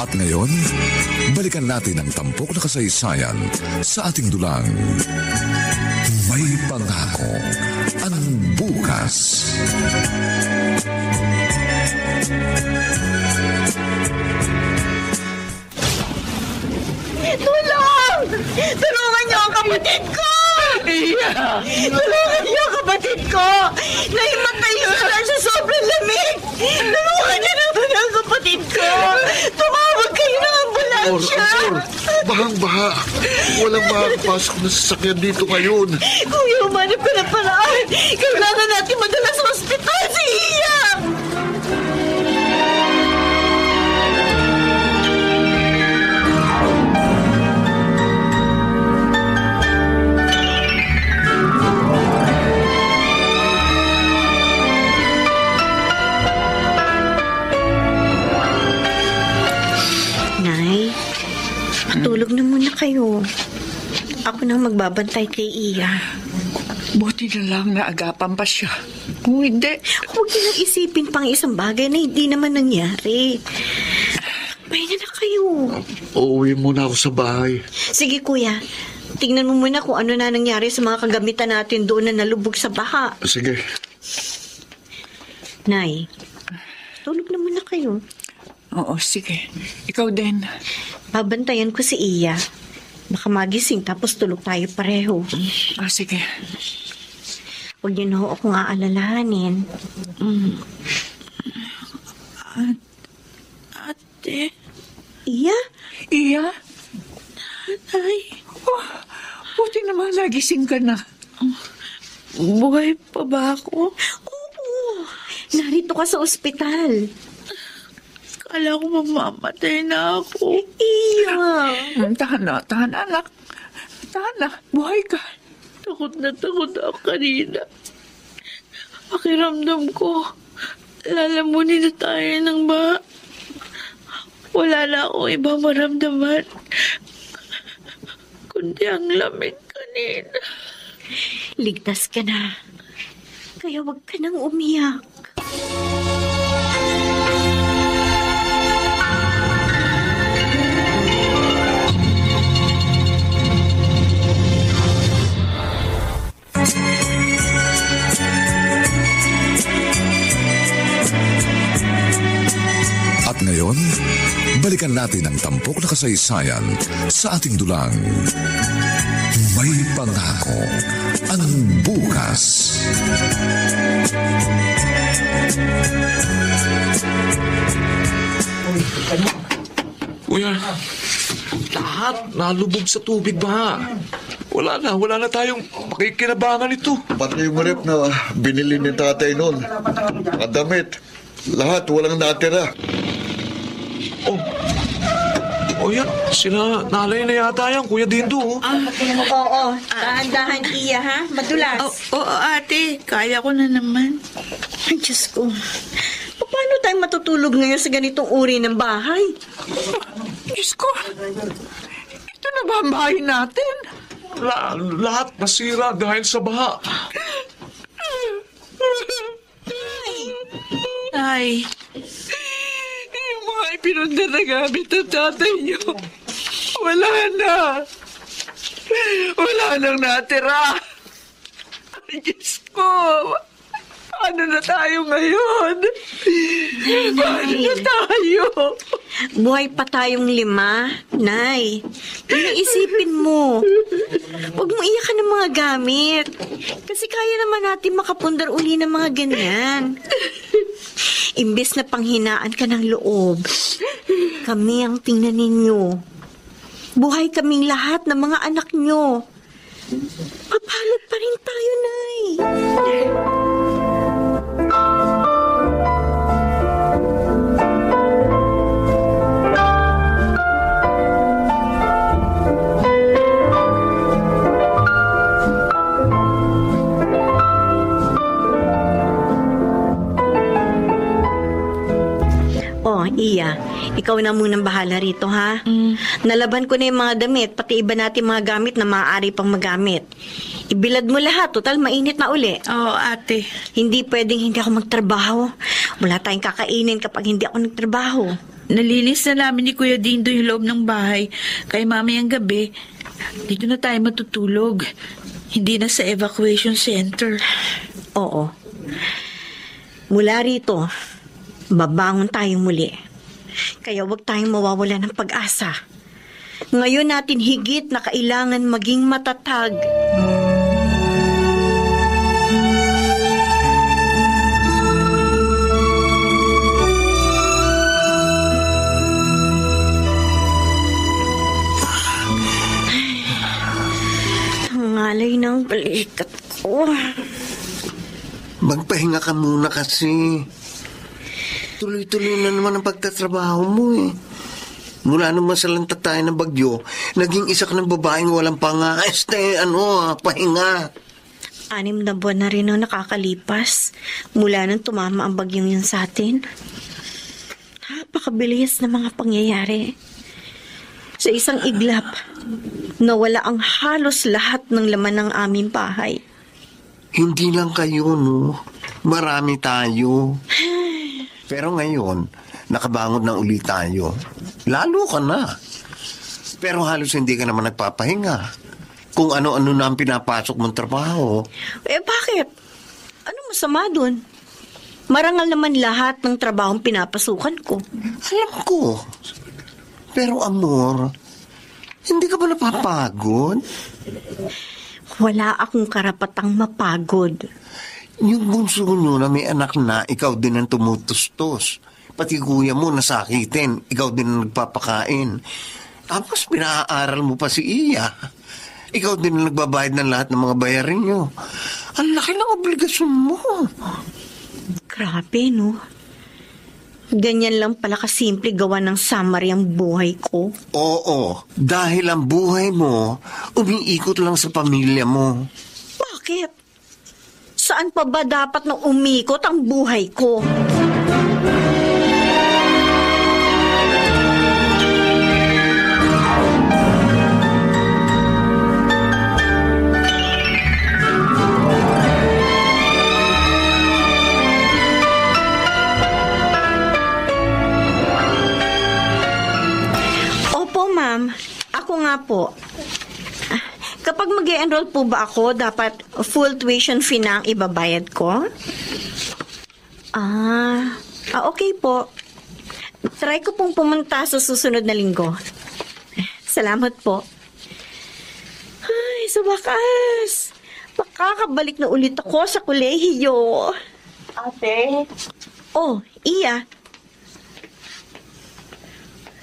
At ngayon, balikan natin ang tampok na kasaysayan sa ating dulang. May pangako ang bukas. Tulong! Tulungan niyo ang kapatid ko! Iya! Tulungan niyo ang kapatid ko! Nahimatay siya sa sobrang lamig! Tulungan niyo naman ang kapatid ko! Tumawag kayo ng ambulansya! Bahang-baha. Walang makakapasok na sasakyan dito ngayon. Kung humanap ka ng paraan, kailangan natin madala sa ospital si Iya! Nay, matulog na muna kayo. Ako nang magbabantay kay Iya. Buti na lang na agapan pa siya. Kung hindi, Huwag niyo nang isipin pang isang bagay na hindi naman nangyari. Pahinga na kayo. Uuwi muna ako sa bahay. Sige kuya, tingnan mo muna kung ano na nangyari sa mga kagamitan natin doon na nalubog sa baha. Sige. Nay, tulog na muna kayo. oo, sige. Ikaw din. Babantayan ko si Iya. Baka magising tapos tulog tayo pareho. Sige. Huwag niyo na ho akong aalalahanin. Ate, Iya? Iya? Nay, Oh, buti naman nagising ka na. buhay pa ba ako? Oo. Narito ka sa ospital. Kala ko mamamatay na ako. Iya. Tahan na, anak. Tahan na, buhay ka. Takot na ako kanina. Pakiramdam ko, lalamunin na tayo ng baha. Wala na akong ibang maramdaman. Kundi ang lamig kanina. Ligtas ka na. Kaya huwag ka nang umiyak. Balikan natin ang tampok na kasaysayan sa ating dulang. May pangako ang bukas. Kuya, lahat nalubog sa tubig ba? Wala na tayong pakikinabangan ito. Pati yung rep na binili ni tatay noon. Mga damit. Lahat walang natira. Oh yan, sila nalay na yata yan, Kuya Dindo. Oo, dahan-dahan iya ha, madulas. Oo, ate. Kaya ko na naman. Ay, Diyos ko. Paano tayo matutulog ngayon sa ganitong uri ng bahay? Diyos ko, ito na ba ang bahay natin? Lahat nasira dahil sa baha. Ay, Yung mga ipinundar na gamit ng tatay niyo, wala na. Wala nang natira. Ay, Diyos ko. Ano na tayo ngayon? Paano na tayo? Buhay pa tayong 5, Nay. Iniisipin mo. Huwag mo iyakan ng mga gamit. Kasi kaya naman natin makapundar uli ng mga ganyan. Imbes na panghinaan ka ng loob, kami ang tingnan ninyo. Buhay kaming lahat ng mga anak nyo. Papalad pa rin tayo, Nay. Iya, ikaw na munang bahala rito, ha? Nalaban ko na yung mga damit, pati iba natin mga gamit na maaari pang magamit. Ibilad mo lahat, total mainit na uli. oo, ate. Hindi pwedeng hindi ako magtrabaho. Wala tayong kakainin kapag hindi ako nagtrabaho. Nalinis na namin ni Kuya Dindo yung loob ng bahay. Kaya mamayang gabi, dito na tayo matutulog. Hindi na sa evacuation center. Oo. Mula rito, babangon tayong muli. Kaya huwag tayong mawawala ng pag-asa. Ngayon natin higit na kailangan maging matatag. Ang alay ng balikat ko. Magpahinga ka muna kasi. Tuloy-tuloy na naman ang pagtatrabaho mo eh. Mula nung masalanta tayo ng bagyo, naging isa ka ng babaeng walang pangaas na pahinga. 6 na buwan na rin ang nakakalipas mula nung tumama ang bagyong yun sa atin. Napakabilis na mga pangyayari. Sa isang iglap, nawala ang halos lahat ng laman ng aming bahay. Hindi lang kayo, no? Marami tayo. Pero ngayon, nakabangon na uli tayo. Lalo ka na. Pero halos hindi ka naman nagpapahinga. Kung ano-ano na ang pinapasok mong trabaho. Eh bakit? Ano masama dun? Marangal naman lahat ng trabahong pinapasukan ko. Alam ko. Pero amor, hindi ka ba napapagod? Wala akong karapatang mapagod. Yung bunso nyo na may anak na, ikaw din ang tumutustos. Pati kuya mo nasakitin, ikaw din ang nagpapakain. Tapos pinaaral mo pa si Iya. Ikaw din ang nagbabayad ng lahat ng mga bayarin nyo. Ang laki ng obligasyon mo. Grabe, no? Ganyan lang pala kasimple gawa ng summary ang buhay ko. Oo, dahil ang buhay mo, umiikot lang sa pamilya mo. Bakit? Saan pa ba dapat na umikot ang buhay ko? Opo, ma'am. Ako nga po. Kapag mag-e-enroll po ba ako, dapat full tuition fee na ang ibabayad ko? Okay po. Try ko pong pumunta sa susunod na linggo. Salamat po. Ay, sa wakas. Makakabalik na ulit ako sa kolehiyo. Ate, Oh, Iya.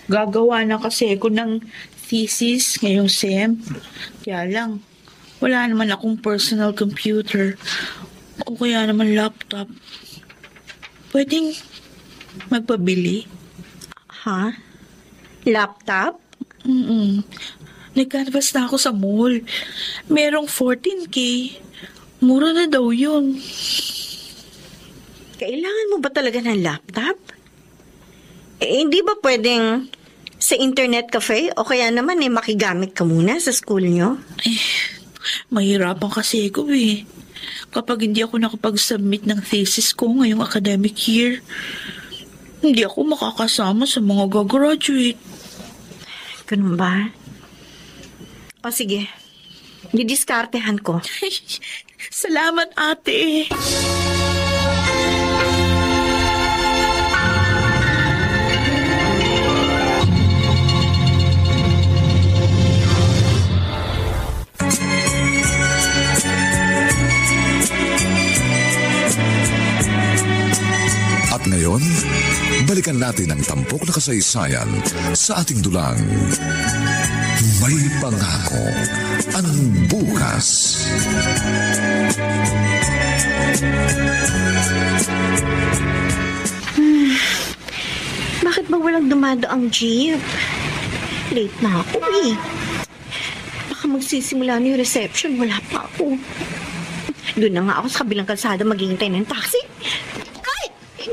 gagawa na kasi ako ng thesis ngayong SEM. Kaya lang, wala naman akong personal computer o kaya naman laptop. Pwedeng magpabili? Ha? Laptop? Nag-canvas na ako sa mall. Merong 14K. Mura na daw yun. Kailangan mo ba talaga ng laptop? Hindi ba pwedeng sa internet cafe o kaya naman makigamit ka muna sa school nyo? Mahirapan kasi ako eh. Kapag hindi ako nakapag-submit ng thesis ko ngayong academic year, hindi ako makakasama sa mga gagraduate. Ganun ba? O sige, didiskartehan ko. Salamat, ate. At ngayon, balikan natin ang tampok na kasaysayan sa ating dulang. May pangako ang bukas. Bakit ba walang dumadaang jeep? Late na ako eh. Baka magsisimula na yung reception, wala pa ako. Doon na nga ako sa kabilang kalsada maghihintay ng taxi. Ay!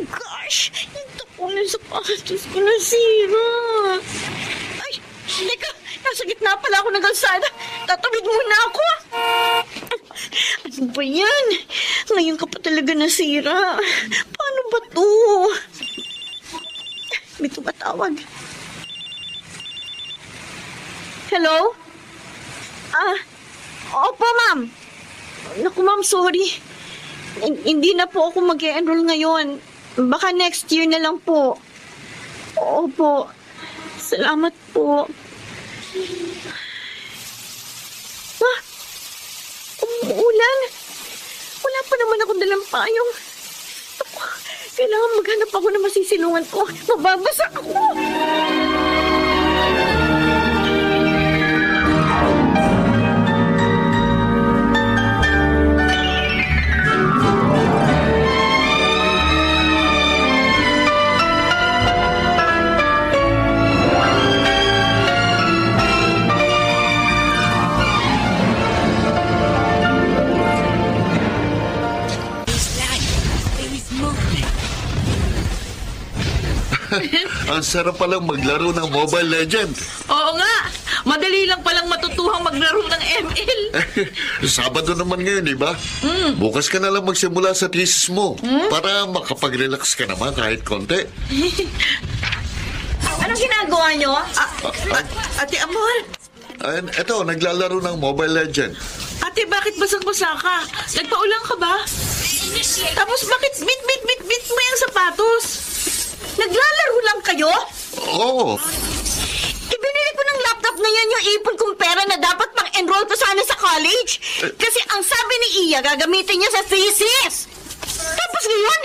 Gosh! Yung tako na sapatos ko nasira. Ay! Teka! Nasa gitna pala ako ng kalsada. Tatawid muna ako. Ano ba yan? Ngayon ka pa talaga nasira. Paano ba to? May tumatawag. Hello? Opo, ma'am. Naku, ma'am, sorry. Hindi na po ako mag-e-enroll ngayon. Baka next year na lang po. Opo. Salamat po. Umuulan. Wala pa naman akong dalang payong. Ako, kailangan maghanap ako ng masisilungan ko. Mababasa ako. Ang sarap palang maglaro ng Mobile Legend. Oo nga. Madali lang palang matutuhang maglaro ng ML. Sabado naman ngayon, di ba? Bukas ka na lang magsimula sa thesis mo para makapag-relax ka naman kahit konti. Anong ginagawa nyo? Ate Amor, Eto, naglalaro ng Mobile Legend. ate, bakit basang-basa ka? Nagpaulang ka ba? Tapos bakit bit mo yung sapatos? Naglalaro lang kayo? Oo. Ibinili ko ng laptop na yan yung ipon kong pera na dapat pang-enroll ko sana sa college. Kasi ang sabi ni Iya, gagamitin niya sa thesis. Tapos ngayon,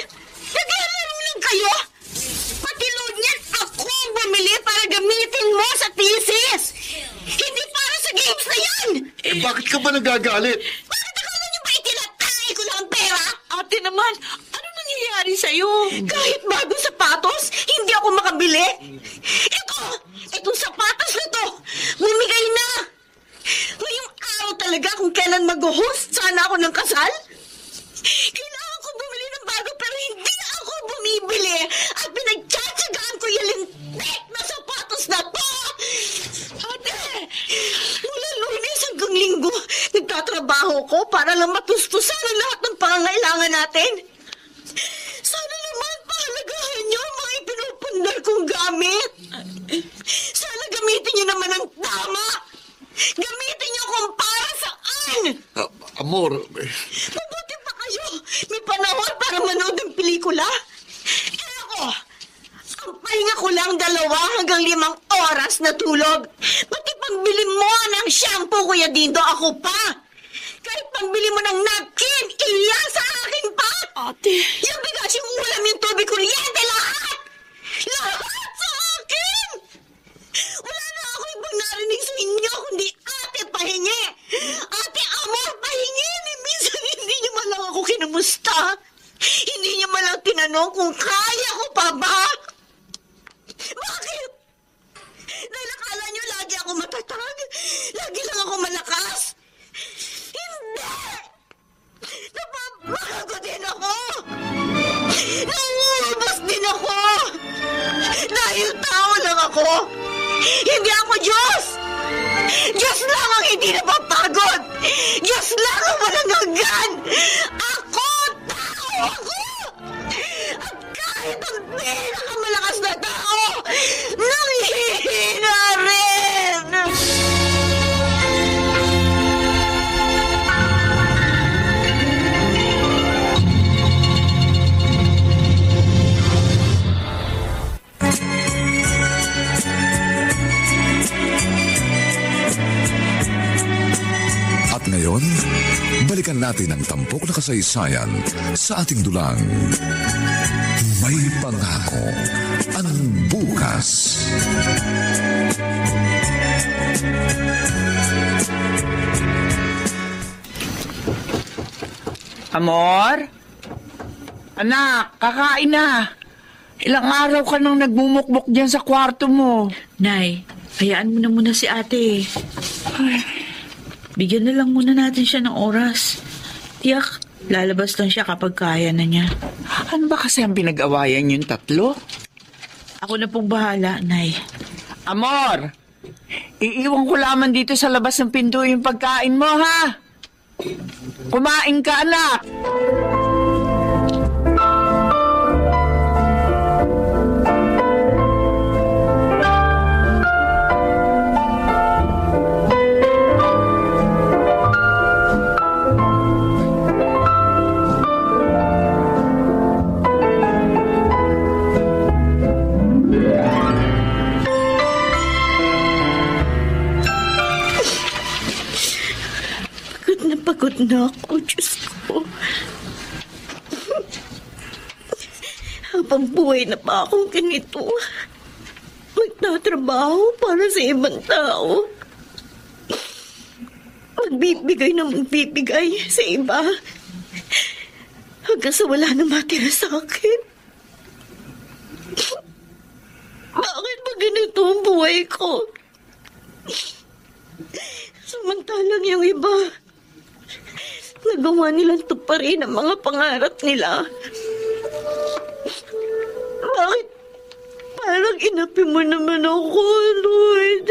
naglalaro lang kayo? Pati load niyan, ako ang bumili para gamitin mo sa thesis. Hindi para sa games na yan. Bakit ka ba nagagalit? Bakit akala niyo ba itinatay ko lang ang pera? Ate naman, ano nangyayari sa'yo? Kahit bagong sapatos, hindi ako makabili. Itong sapatos na to, bumigay na. Ngayong araw talaga kung kailan mag-host sana ako ng kasal. Kailangan ko bumili ng bago pero hindi ako bumibili. At pinagtsatsagaan ko yung lintik na sapatos na to. Ate, mula Lunes hanggang Linggo, nagtatrabaho ko para lang matustusan ang lahat ng pangangailangan natin. Sana naman pahalagahan niyo ang mga ipinupundar kong gamit. Sana gamitin niyo naman ang tama. Gamitin niyo kung para saan. Amor, Mabuti pa kayo. May panahon para manood ng pelikula. Kaya ako, ang Pahinga ko lang 2 hanggang 5 oras na tulog. Pati pangbili mo ng shampoo, Kuya Dindo, ako pa. Kahit pangbili mo ng napkin, iyan sa akin pa. Ate. Yung bigas, yung ulam, yung tubig, kuryente, lahat! Lahat sa akin! Wala na ako ibang narinig sa inyo, kundi ate pahingi. Ate amor, pahingi. Minsan hindi niyo man lang ako kinumusta. Hindi niyo man lang tinanong kung kaya ko pa ba. Bakit? Dahil akala niyo lagi ako matatag? Lagi lang ako malakas? Hindi! Napapago din ako! Nauubos din ako! Dahil tao lang ako! Hindi ako Diyos! Diyos lang ang hindi napapagod! Diyos lang ang walang hanggan! Ako! Tao ako! At kahit ang pinakamalakas na tao, nanghihina rin! At ngayon, balikan natin ang tampok na kasaysayan sa ating dulang. May pangako ang bukas. Amor? Anak, kakain na. Ilang araw ka nang nagmumukmuk dyan sa kwarto mo. Nay, hayaan mo na muna si ate. Ay, bigyan na lang muna natin siya ng oras. Tiyak, lalabas lang siya kapag kaya na niya. Ano ba kasi ang pinag-awayan yung tatlo? Ako na pong bahala, Nay. Amor, iiwan ko lamang dito sa labas ng pinto yung pagkain mo, ha? Kumain ka, anak! Pagod na ako, Diyos ko. Habang buhay na pa akong ganito, magtatrabaho para sa ibang tao. Magbibigay na magbibigay sa iba. Hanggang sa wala na matira sa akin. Bakit ba ganito ang buhay ko? Samantalang yung iba, nagawa nilang tuparin ang mga pangarap nila. Bakit parang inapi mo naman ako, Lord?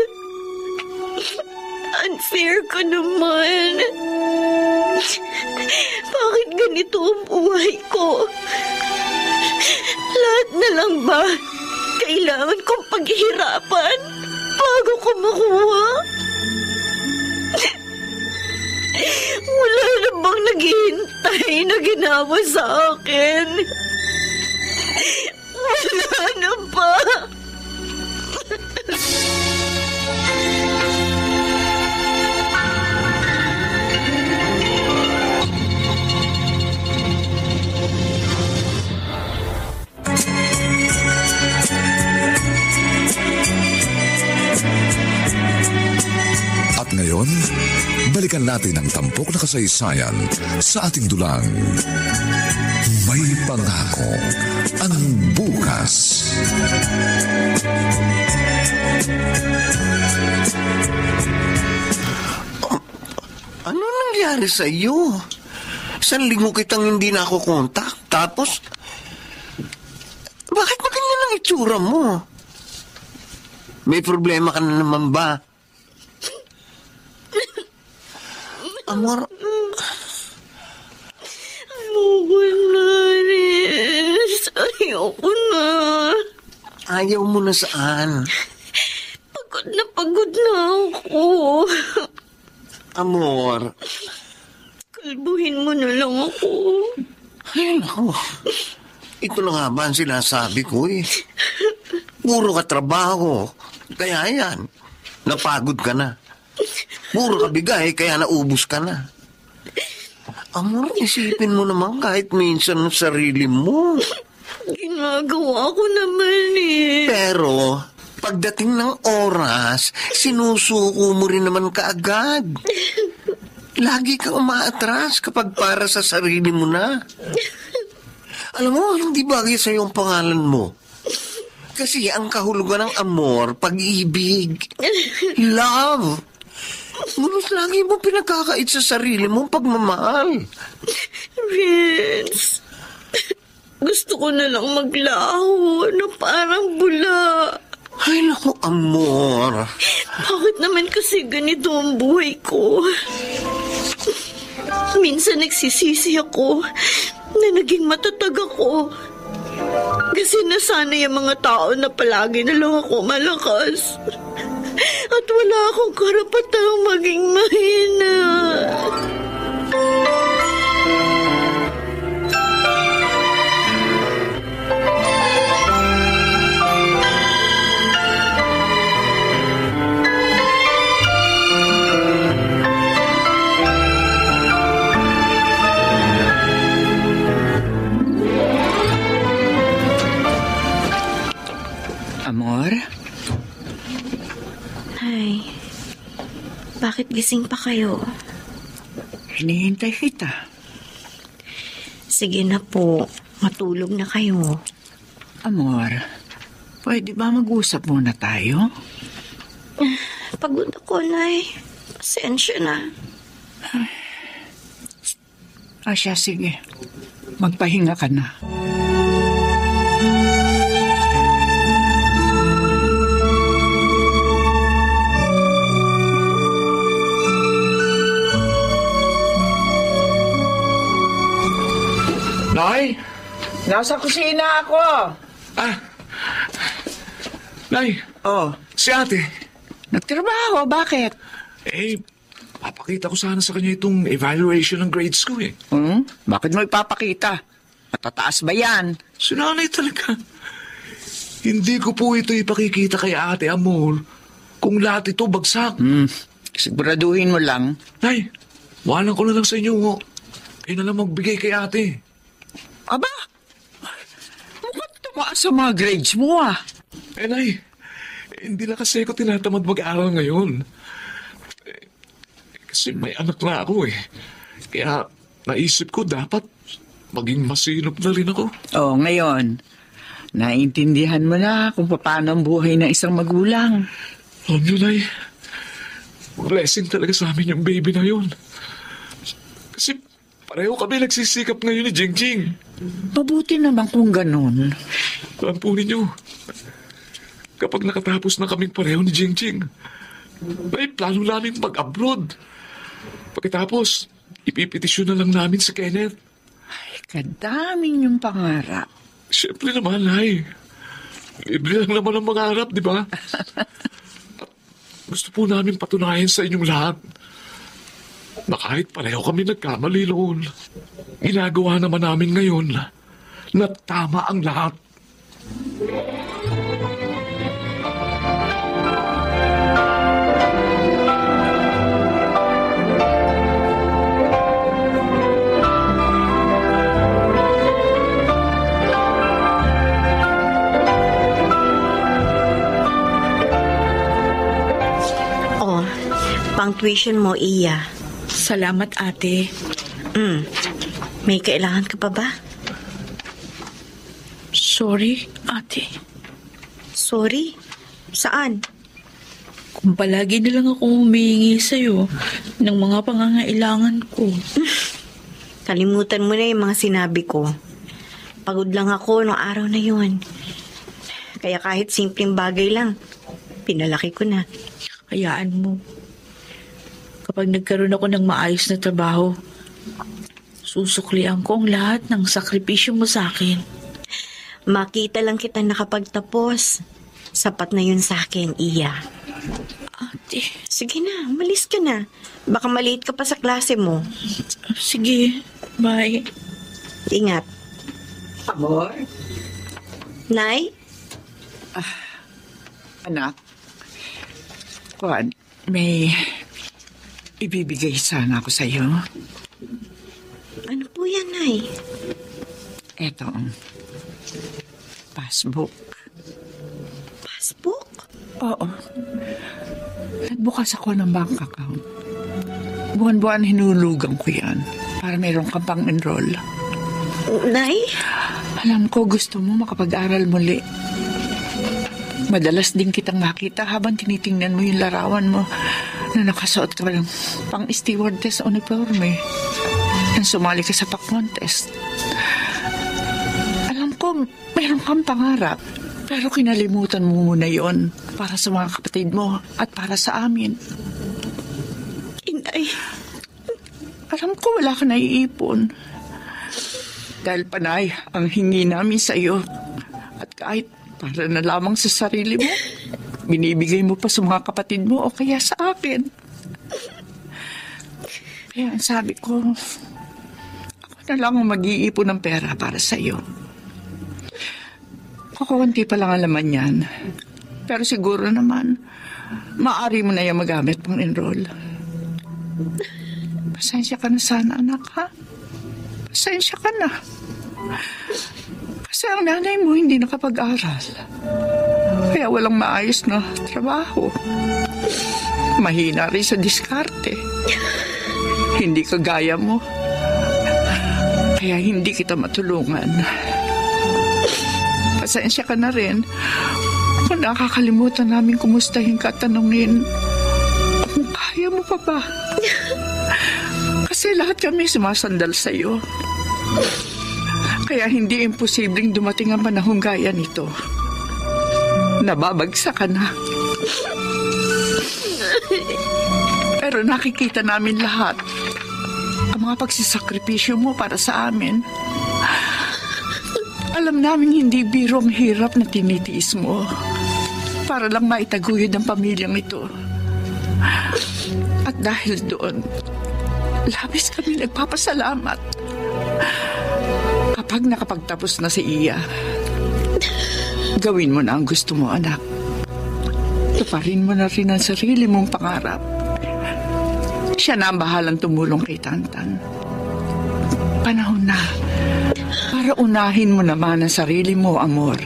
Unfair ka naman. Bakit ganito ang buhay ko? Lahat na lang ba kailangan kong paghihirapan bago ko makuha? Wala na bang naghihintay na ginawa sa akin? Wala na ba? At ngayon, balikan natin ang tampok na kasaysayan sa ating dulang. May pangako ang bukas. Ano nangyari sa iyo? 1 linggo kitang hindi na ako kontak. Tapos, bakit ba ganyan ang itsura mo? May problema ka na naman ba? Amor, Ayoko na, Riz. Ayoko na. ayaw mo na saan? Pagod na ako. Amor, Kalbuhin mo na lang ako. ay naku. Ito na nga ba ang sinasabi ko eh. Puro ka trabaho. Kaya yan, napagod ka na. Puro ka bigay, kaya naubos ka na. Amor, isipin mo naman kahit minsan ng sarili mo. Ginagawa ko naman eh. Pero, pagdating ng oras, sinusuko mo rin naman kaagad. Lagi kang umaatras kapag para sa sarili mo na. Alam mo, hindi bagay sa yung pangalan mo. Kasi ang kahulugan ng amor, pag-ibig, love. Ngunit lagi mo pinagkakait sa sarili mong pagmamahal. Vince, gusto ko na lang maglaho na parang bula. Ay, naku, amor. Bakit naman kasi ganito ang buhay ko? Minsan nagsisisi ako na naging matatag ako. Kasi nasanay ang mga tao na palagi na lang ako malakas. At wala akong karapatang maging mahina. Amor? Ay, bakit gising pa kayo? Hinihintay kita. Sige na po, matulog na kayo. Amor, pwede ba mag-usap muna tayo? Pagod ako, Nay. Pasensya na. Siya, sige. Magpahinga ka na. Nay! Nasa kusina ako. Nay! Oh, Si ate! nagtrabaho. Bakit? Papakita ko sana sa kanya itong evaluation ng grades ko eh. Bakit mo ipapakita? Matataas ba yan? Si nanay talaga. Hindi ko po ito ipakikita kay ate, Amor. Kung lahat ito bagsak. Siguraduhin mo lang. Nay, walang ko na lang sa inyo. Kayo na lang magbigay kay ate. Aba, mukhang tumaas sa mga grades mo ah. Nay, hindi na kasi ako tinatamad mag-aaral ngayon. Kasi may anak na ako eh. Kaya naisip ko dapat maging masinop na rin ako. Oh, ngayon, naintindihan mo na kung paano ang buhay ng isang magulang. Alam nyo, Nay, blessing talaga sa amin yung baby na yun. Kasi pareho kami nagsisikap ngayon ni Jingjing. Mabuti naman kung ganun. Alam po ninyo, kapag nakatapos na kaming pareho ni Jingjing, may plano namin mag-abroad. Pagkatapos, ipipetisyon na lang namin sa Kenneth. Ay, kadaming yung pangarap. Siyempre naman, Nay. Libre lang naman ang mangarap, di ba? Gusto po namin patunayan sa inyong lahat na kahit pareho kami nagkamali noon, ginagawa naman namin ngayon na tama ang lahat. Oh, pang tuition mo, Iya. Salamat, ate. May kailangan ka pa ba? Sorry, ate. Sorry? Saan? Kung palagi na lang ako humihingi sa'yo ng mga pangangailangan ko. Kalimutan mo na yung mga sinabi ko. Pagod lang ako noong araw na yun. Kaya kahit simpleng bagay lang, pinalaki ko na. Hayaan mo. Kapag nagkaroon ako ng maayos na trabaho, susuklian ko ang lahat ng sakripisyo mo sa akin. Makita lang kita nakapagtapos. Sapat na yun sa akin, Iya. Ate, Sige na, umalis ka na. Baka maliit ka pa sa klase mo. sige. Bye. Ingat. Amor? Nay? Anak, Juan, may ibibigay sana ako sa'yo. Ano po yan, Nay? Eto, passbook. Passbook? Oo. Nagbukas ako ng bank account. Buwan-buwan hinulugan ko yan para meron kang pang-enroll. Nay? Alam ko gusto mo makapag-aral muli. Madalas din kitang makita habang tinitingnan mo yung larawan mo na nakasuot ka ng pang-stewardess uniforme nang sumali ka sa pa-contest. Alam ko, meron kang pangarap, pero kinalimutan mo muna yon para sa mga kapatid mo at para sa amin. Inay. Alam ko wala ka naiipon. Dahil panay ang hingi namin sa iyo at kahit para na lamang sa sarili mo, binibigay mo pa sa mga kapatid mo o kaya sa akin. Kaya ang sabi ko, ako na lang ang mag-iipon ng pera para sa iyo. Kukunti pa lang ang laman yan. Pero siguro naman, maaari mo na yung magamit pang enroll. Pasensya ka na sana, anak, ha? Pasensya ka na. Kasi ang nanay mo hindi nakapag-aral. Kaya walang maayos na trabaho. Mahina rin sa diskarte. Hindi kagaya mo. Kaya hindi kita matulungan. Pasensya ka na rin kung nakakalimutan namin kumustahin ka at tanungin kung kaya mo pa ba. Kasi lahat kami sumasandal sa iyo. Kaya hindi imposibleng dumating ang panahong gaya nito. Nababagsak ka na. Pero nakikita namin lahat ang mga pagsisakripisyo mo para sa amin. Alam namin hindi birong hirap na tinitiis mo para lang maitaguyod ang pamilyang ito. At dahil doon, labis kami nagpapasalamat. Kapag nakapagtapos na si Iya, gawin mo na ang gusto mo, anak. Tuparin mo na rin ang sarili mong pangarap. Siya na ang bahalang tumulong kay Tantan. Panahon na para unahin mo naman ang sarili mo, amor.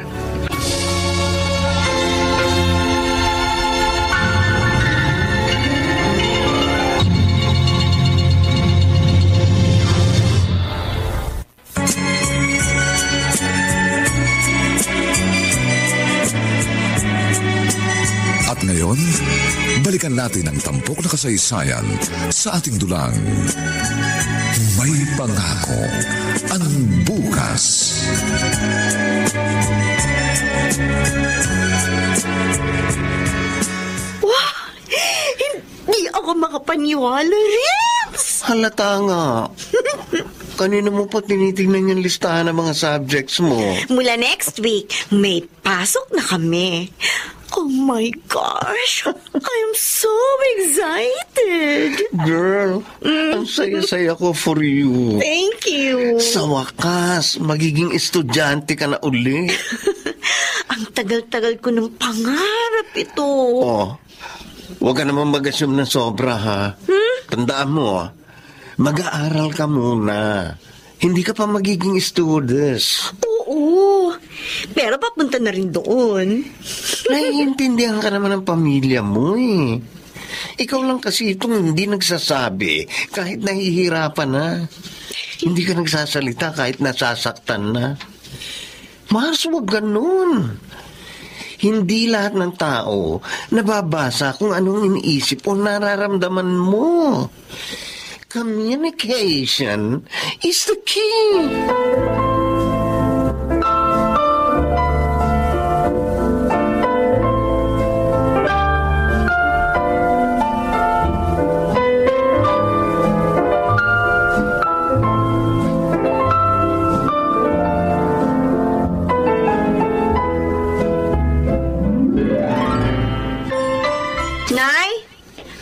Ngayon, balikan natin ang tampok na kasaysayan sa ating dulang. May pangako ang bukas. Wow! Hindi ako makapaniwala, Rips! Halata nga. Kanina mo pa tinitingnan yung listahan ng mga subjects mo? Mula next week, may pasok na kami. Oh my gosh! I'm so excited! Girl, ang saya-saya ko for you. Thank you! Sa wakas, magiging estudyante ka na uli. Ang tagal-tagal ko ng pangarap ito. Oh, huwag ka naman mag-assume ng sobra, ha? Tandaan mo, mag-aaral ka muna. Hindi ka pa magiging stewardess. Oo, pero papunta na rin doon. Naiintindihan ka naman ng pamilya mo, eh. Ikaw lang kasi itong hindi nagsasabi kahit nahihirapan na. Hindi ka nagsasalita kahit nasasaktan na. Mas wag ganun. Hindi lahat ng tao nababasa kung anong iniisip o nararamdaman mo. Communication is the key.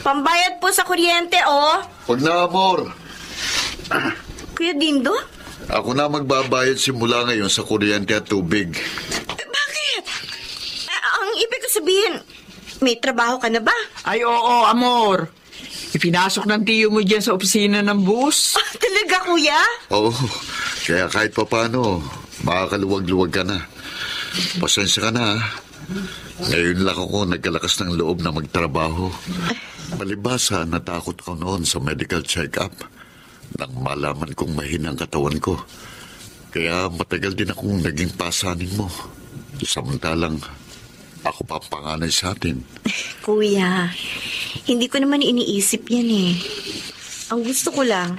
Pambayad po sa kuryente, oh. Huwag na, amor. Kuya Dindo? Ako na magbabayad simula ngayon sa kuryente at tubig. Bakit? Ang ibig ko sabihin, sabihin, may trabaho ka na ba? Ay, oo, amor. Ipinasok ng tiyo mo dyan sa opisina ng bus. Talaga, kuya? Oo, kaya kahit papano, makakaluwag-luwag ka na. Pasensya ka na. Ngayon lang ako nagkalakas ng loob na magtrabaho. Malibasa, natakot ako noon sa medical check-up nang malaman kong mahina ang katawan ko. Kaya matagal din akong naging pasanin mo. Samantalang ako pa panganay sa atin. Kuya, hindi ko naman iniisip yan eh. Ang gusto ko lang,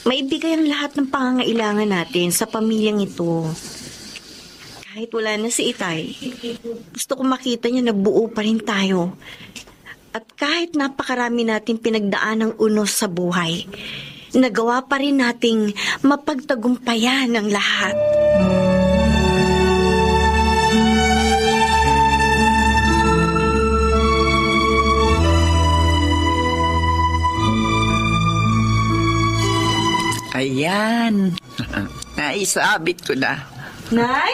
maibigay ang lahat ng pangangailangan natin sa pamilyang ito. Kahit wala na si Itay, gusto ko makita niya na buo pa rin tayo. At kahit napakarami natin pinagdaan ng unos sa buhay, nagawa pa rin nating mapagtagumpayan ang lahat. Ayan. Naisabit ko na. Nay?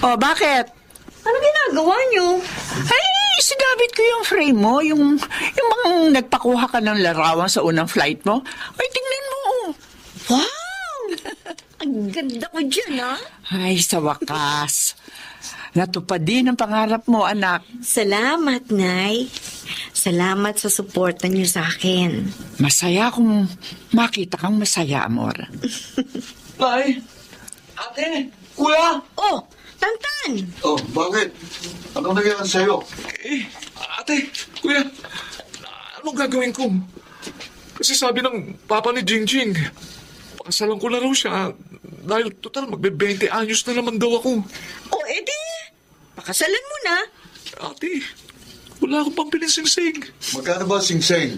Oh, bakit? Ano ginagawa niyo? Ay, sinabit ko yung frame mo. Yung bang nagpakuha ka ng larawan sa unang flight mo. Ay, tingnan mo. Wow! Ang ganda ko dyan, ha? Ay, sa wakas. Natupad din ang pangarap mo, anak. Salamat, Nay. Salamat sa suporta niyo sa akin. Masaya kung makita kang masaya, amor. Nay! Ate! Kuya! Oh, Tantan! Oh, bakit? Anong nangyari sa'yo? Ate! Kuya! Anong gagawin ko? Kasi sabi ng papa ni Jingjing, pakasalan ko na raw siya dahil total magbe-20 anyos na naman daw ako. Oh, edi, pakasalan mo na. Ate, wala akong pampiling singsing. Magkano ba sing-sing?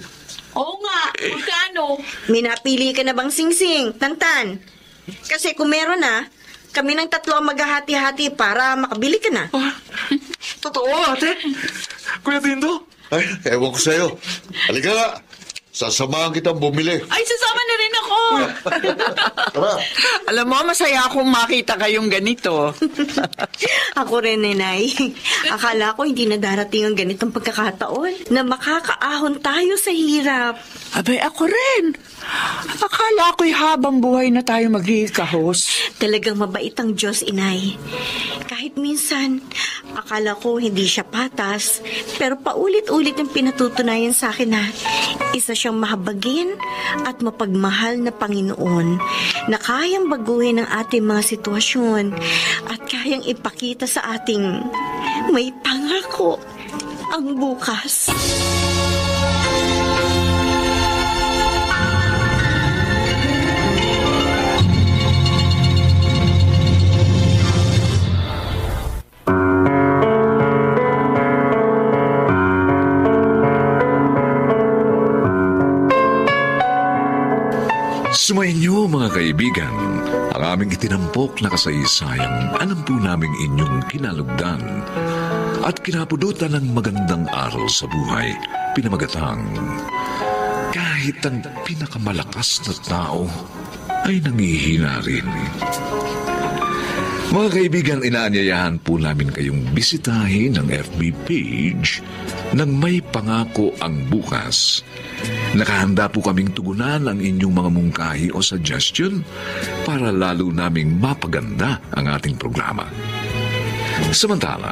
Oo nga, magkano? May napili ka na bang singsing, Tantan? Kasi kung meron na, kami ng tatlo ang maghahati-hati para makabili ka na. Totoo, ate? Kuya Tindo? Ay, ewan ko sa'yo. Halika nga. Sasamahan kitang bumili. Ay, sasama na rin ako. Tara. Alam mo, masaya akong makita kayong ganito. Ako rin, Nay. Akala ko hindi na darating ang ganitong pagkakataon na makakaahon tayo sa hirap. Abay, ako rin. Akala ko'y habang buhay na tayo maghihikahos. Talagang mabait ang Diyos, Inay. Kahit minsan, akala ko hindi siya patas, pero paulit-ulit yung pinatutunayan sa akin na isa siyang mahabagin at mapagmahal na Panginoon na kayang baguhin ang ating mga sitwasyon at kayang ipakita sa ating may pangako ang bukas. Sumainyo mga kaibigan, ang aming itinampok na kasaysayang alam po naming inyong kinalugdan at kinapudutan ng magandang aral sa buhay, pinamagatang kahit ang pinakamalakas na tao ay nangihina rin. Mga kaibigan, inaanyayahan po namin kayong bisitahin ang FB page ng May Pangako ang Bukas. Nakahanda po kaming tugunan ang inyong mga mungkahi o suggestion para lalo naming mapaganda ang ating programa. Samantala,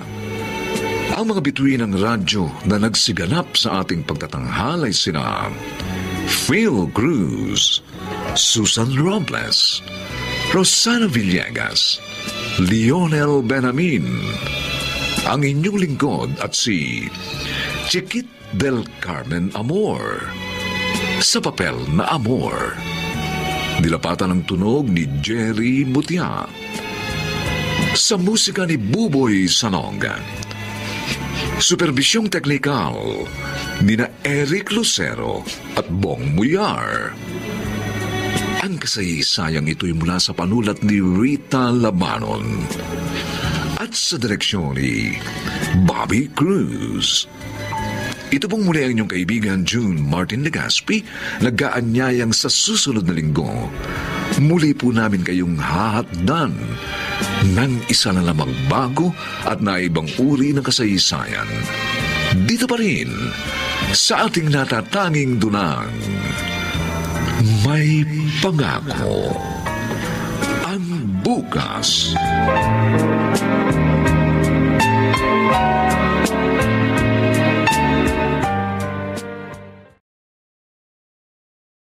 ang mga bituin ng radyo na nagsiganap sa ating pagtatanghal ay sina Phil Cruz, Susan Robles, Rosana Villegas, Lionel Benamin, ang inyong lingkod at si Chiquit del Carmen Amor, sa papel na Amor. Nilapatan ng tunog ni Jerry Mutia, sa musika ni Buboy Sanonga. Supervisyong teknikal ni na Eric Lucero at Bong Muyar. Ang kasaysayang ito'y mula sa panulat ni Rita Labanon at sa direksyon ni Bobby Cruz. Ito pong muli ang inyong kaibigan June Martin Legaspi, nag-aanyayang sa susunod na linggo. Muli po namin kayong hahatdan ng isa na namang bago at naibang uri ng kasaysayan. Dito pa rin sa ating natatanging dunang May Pangako. Ang Bukas.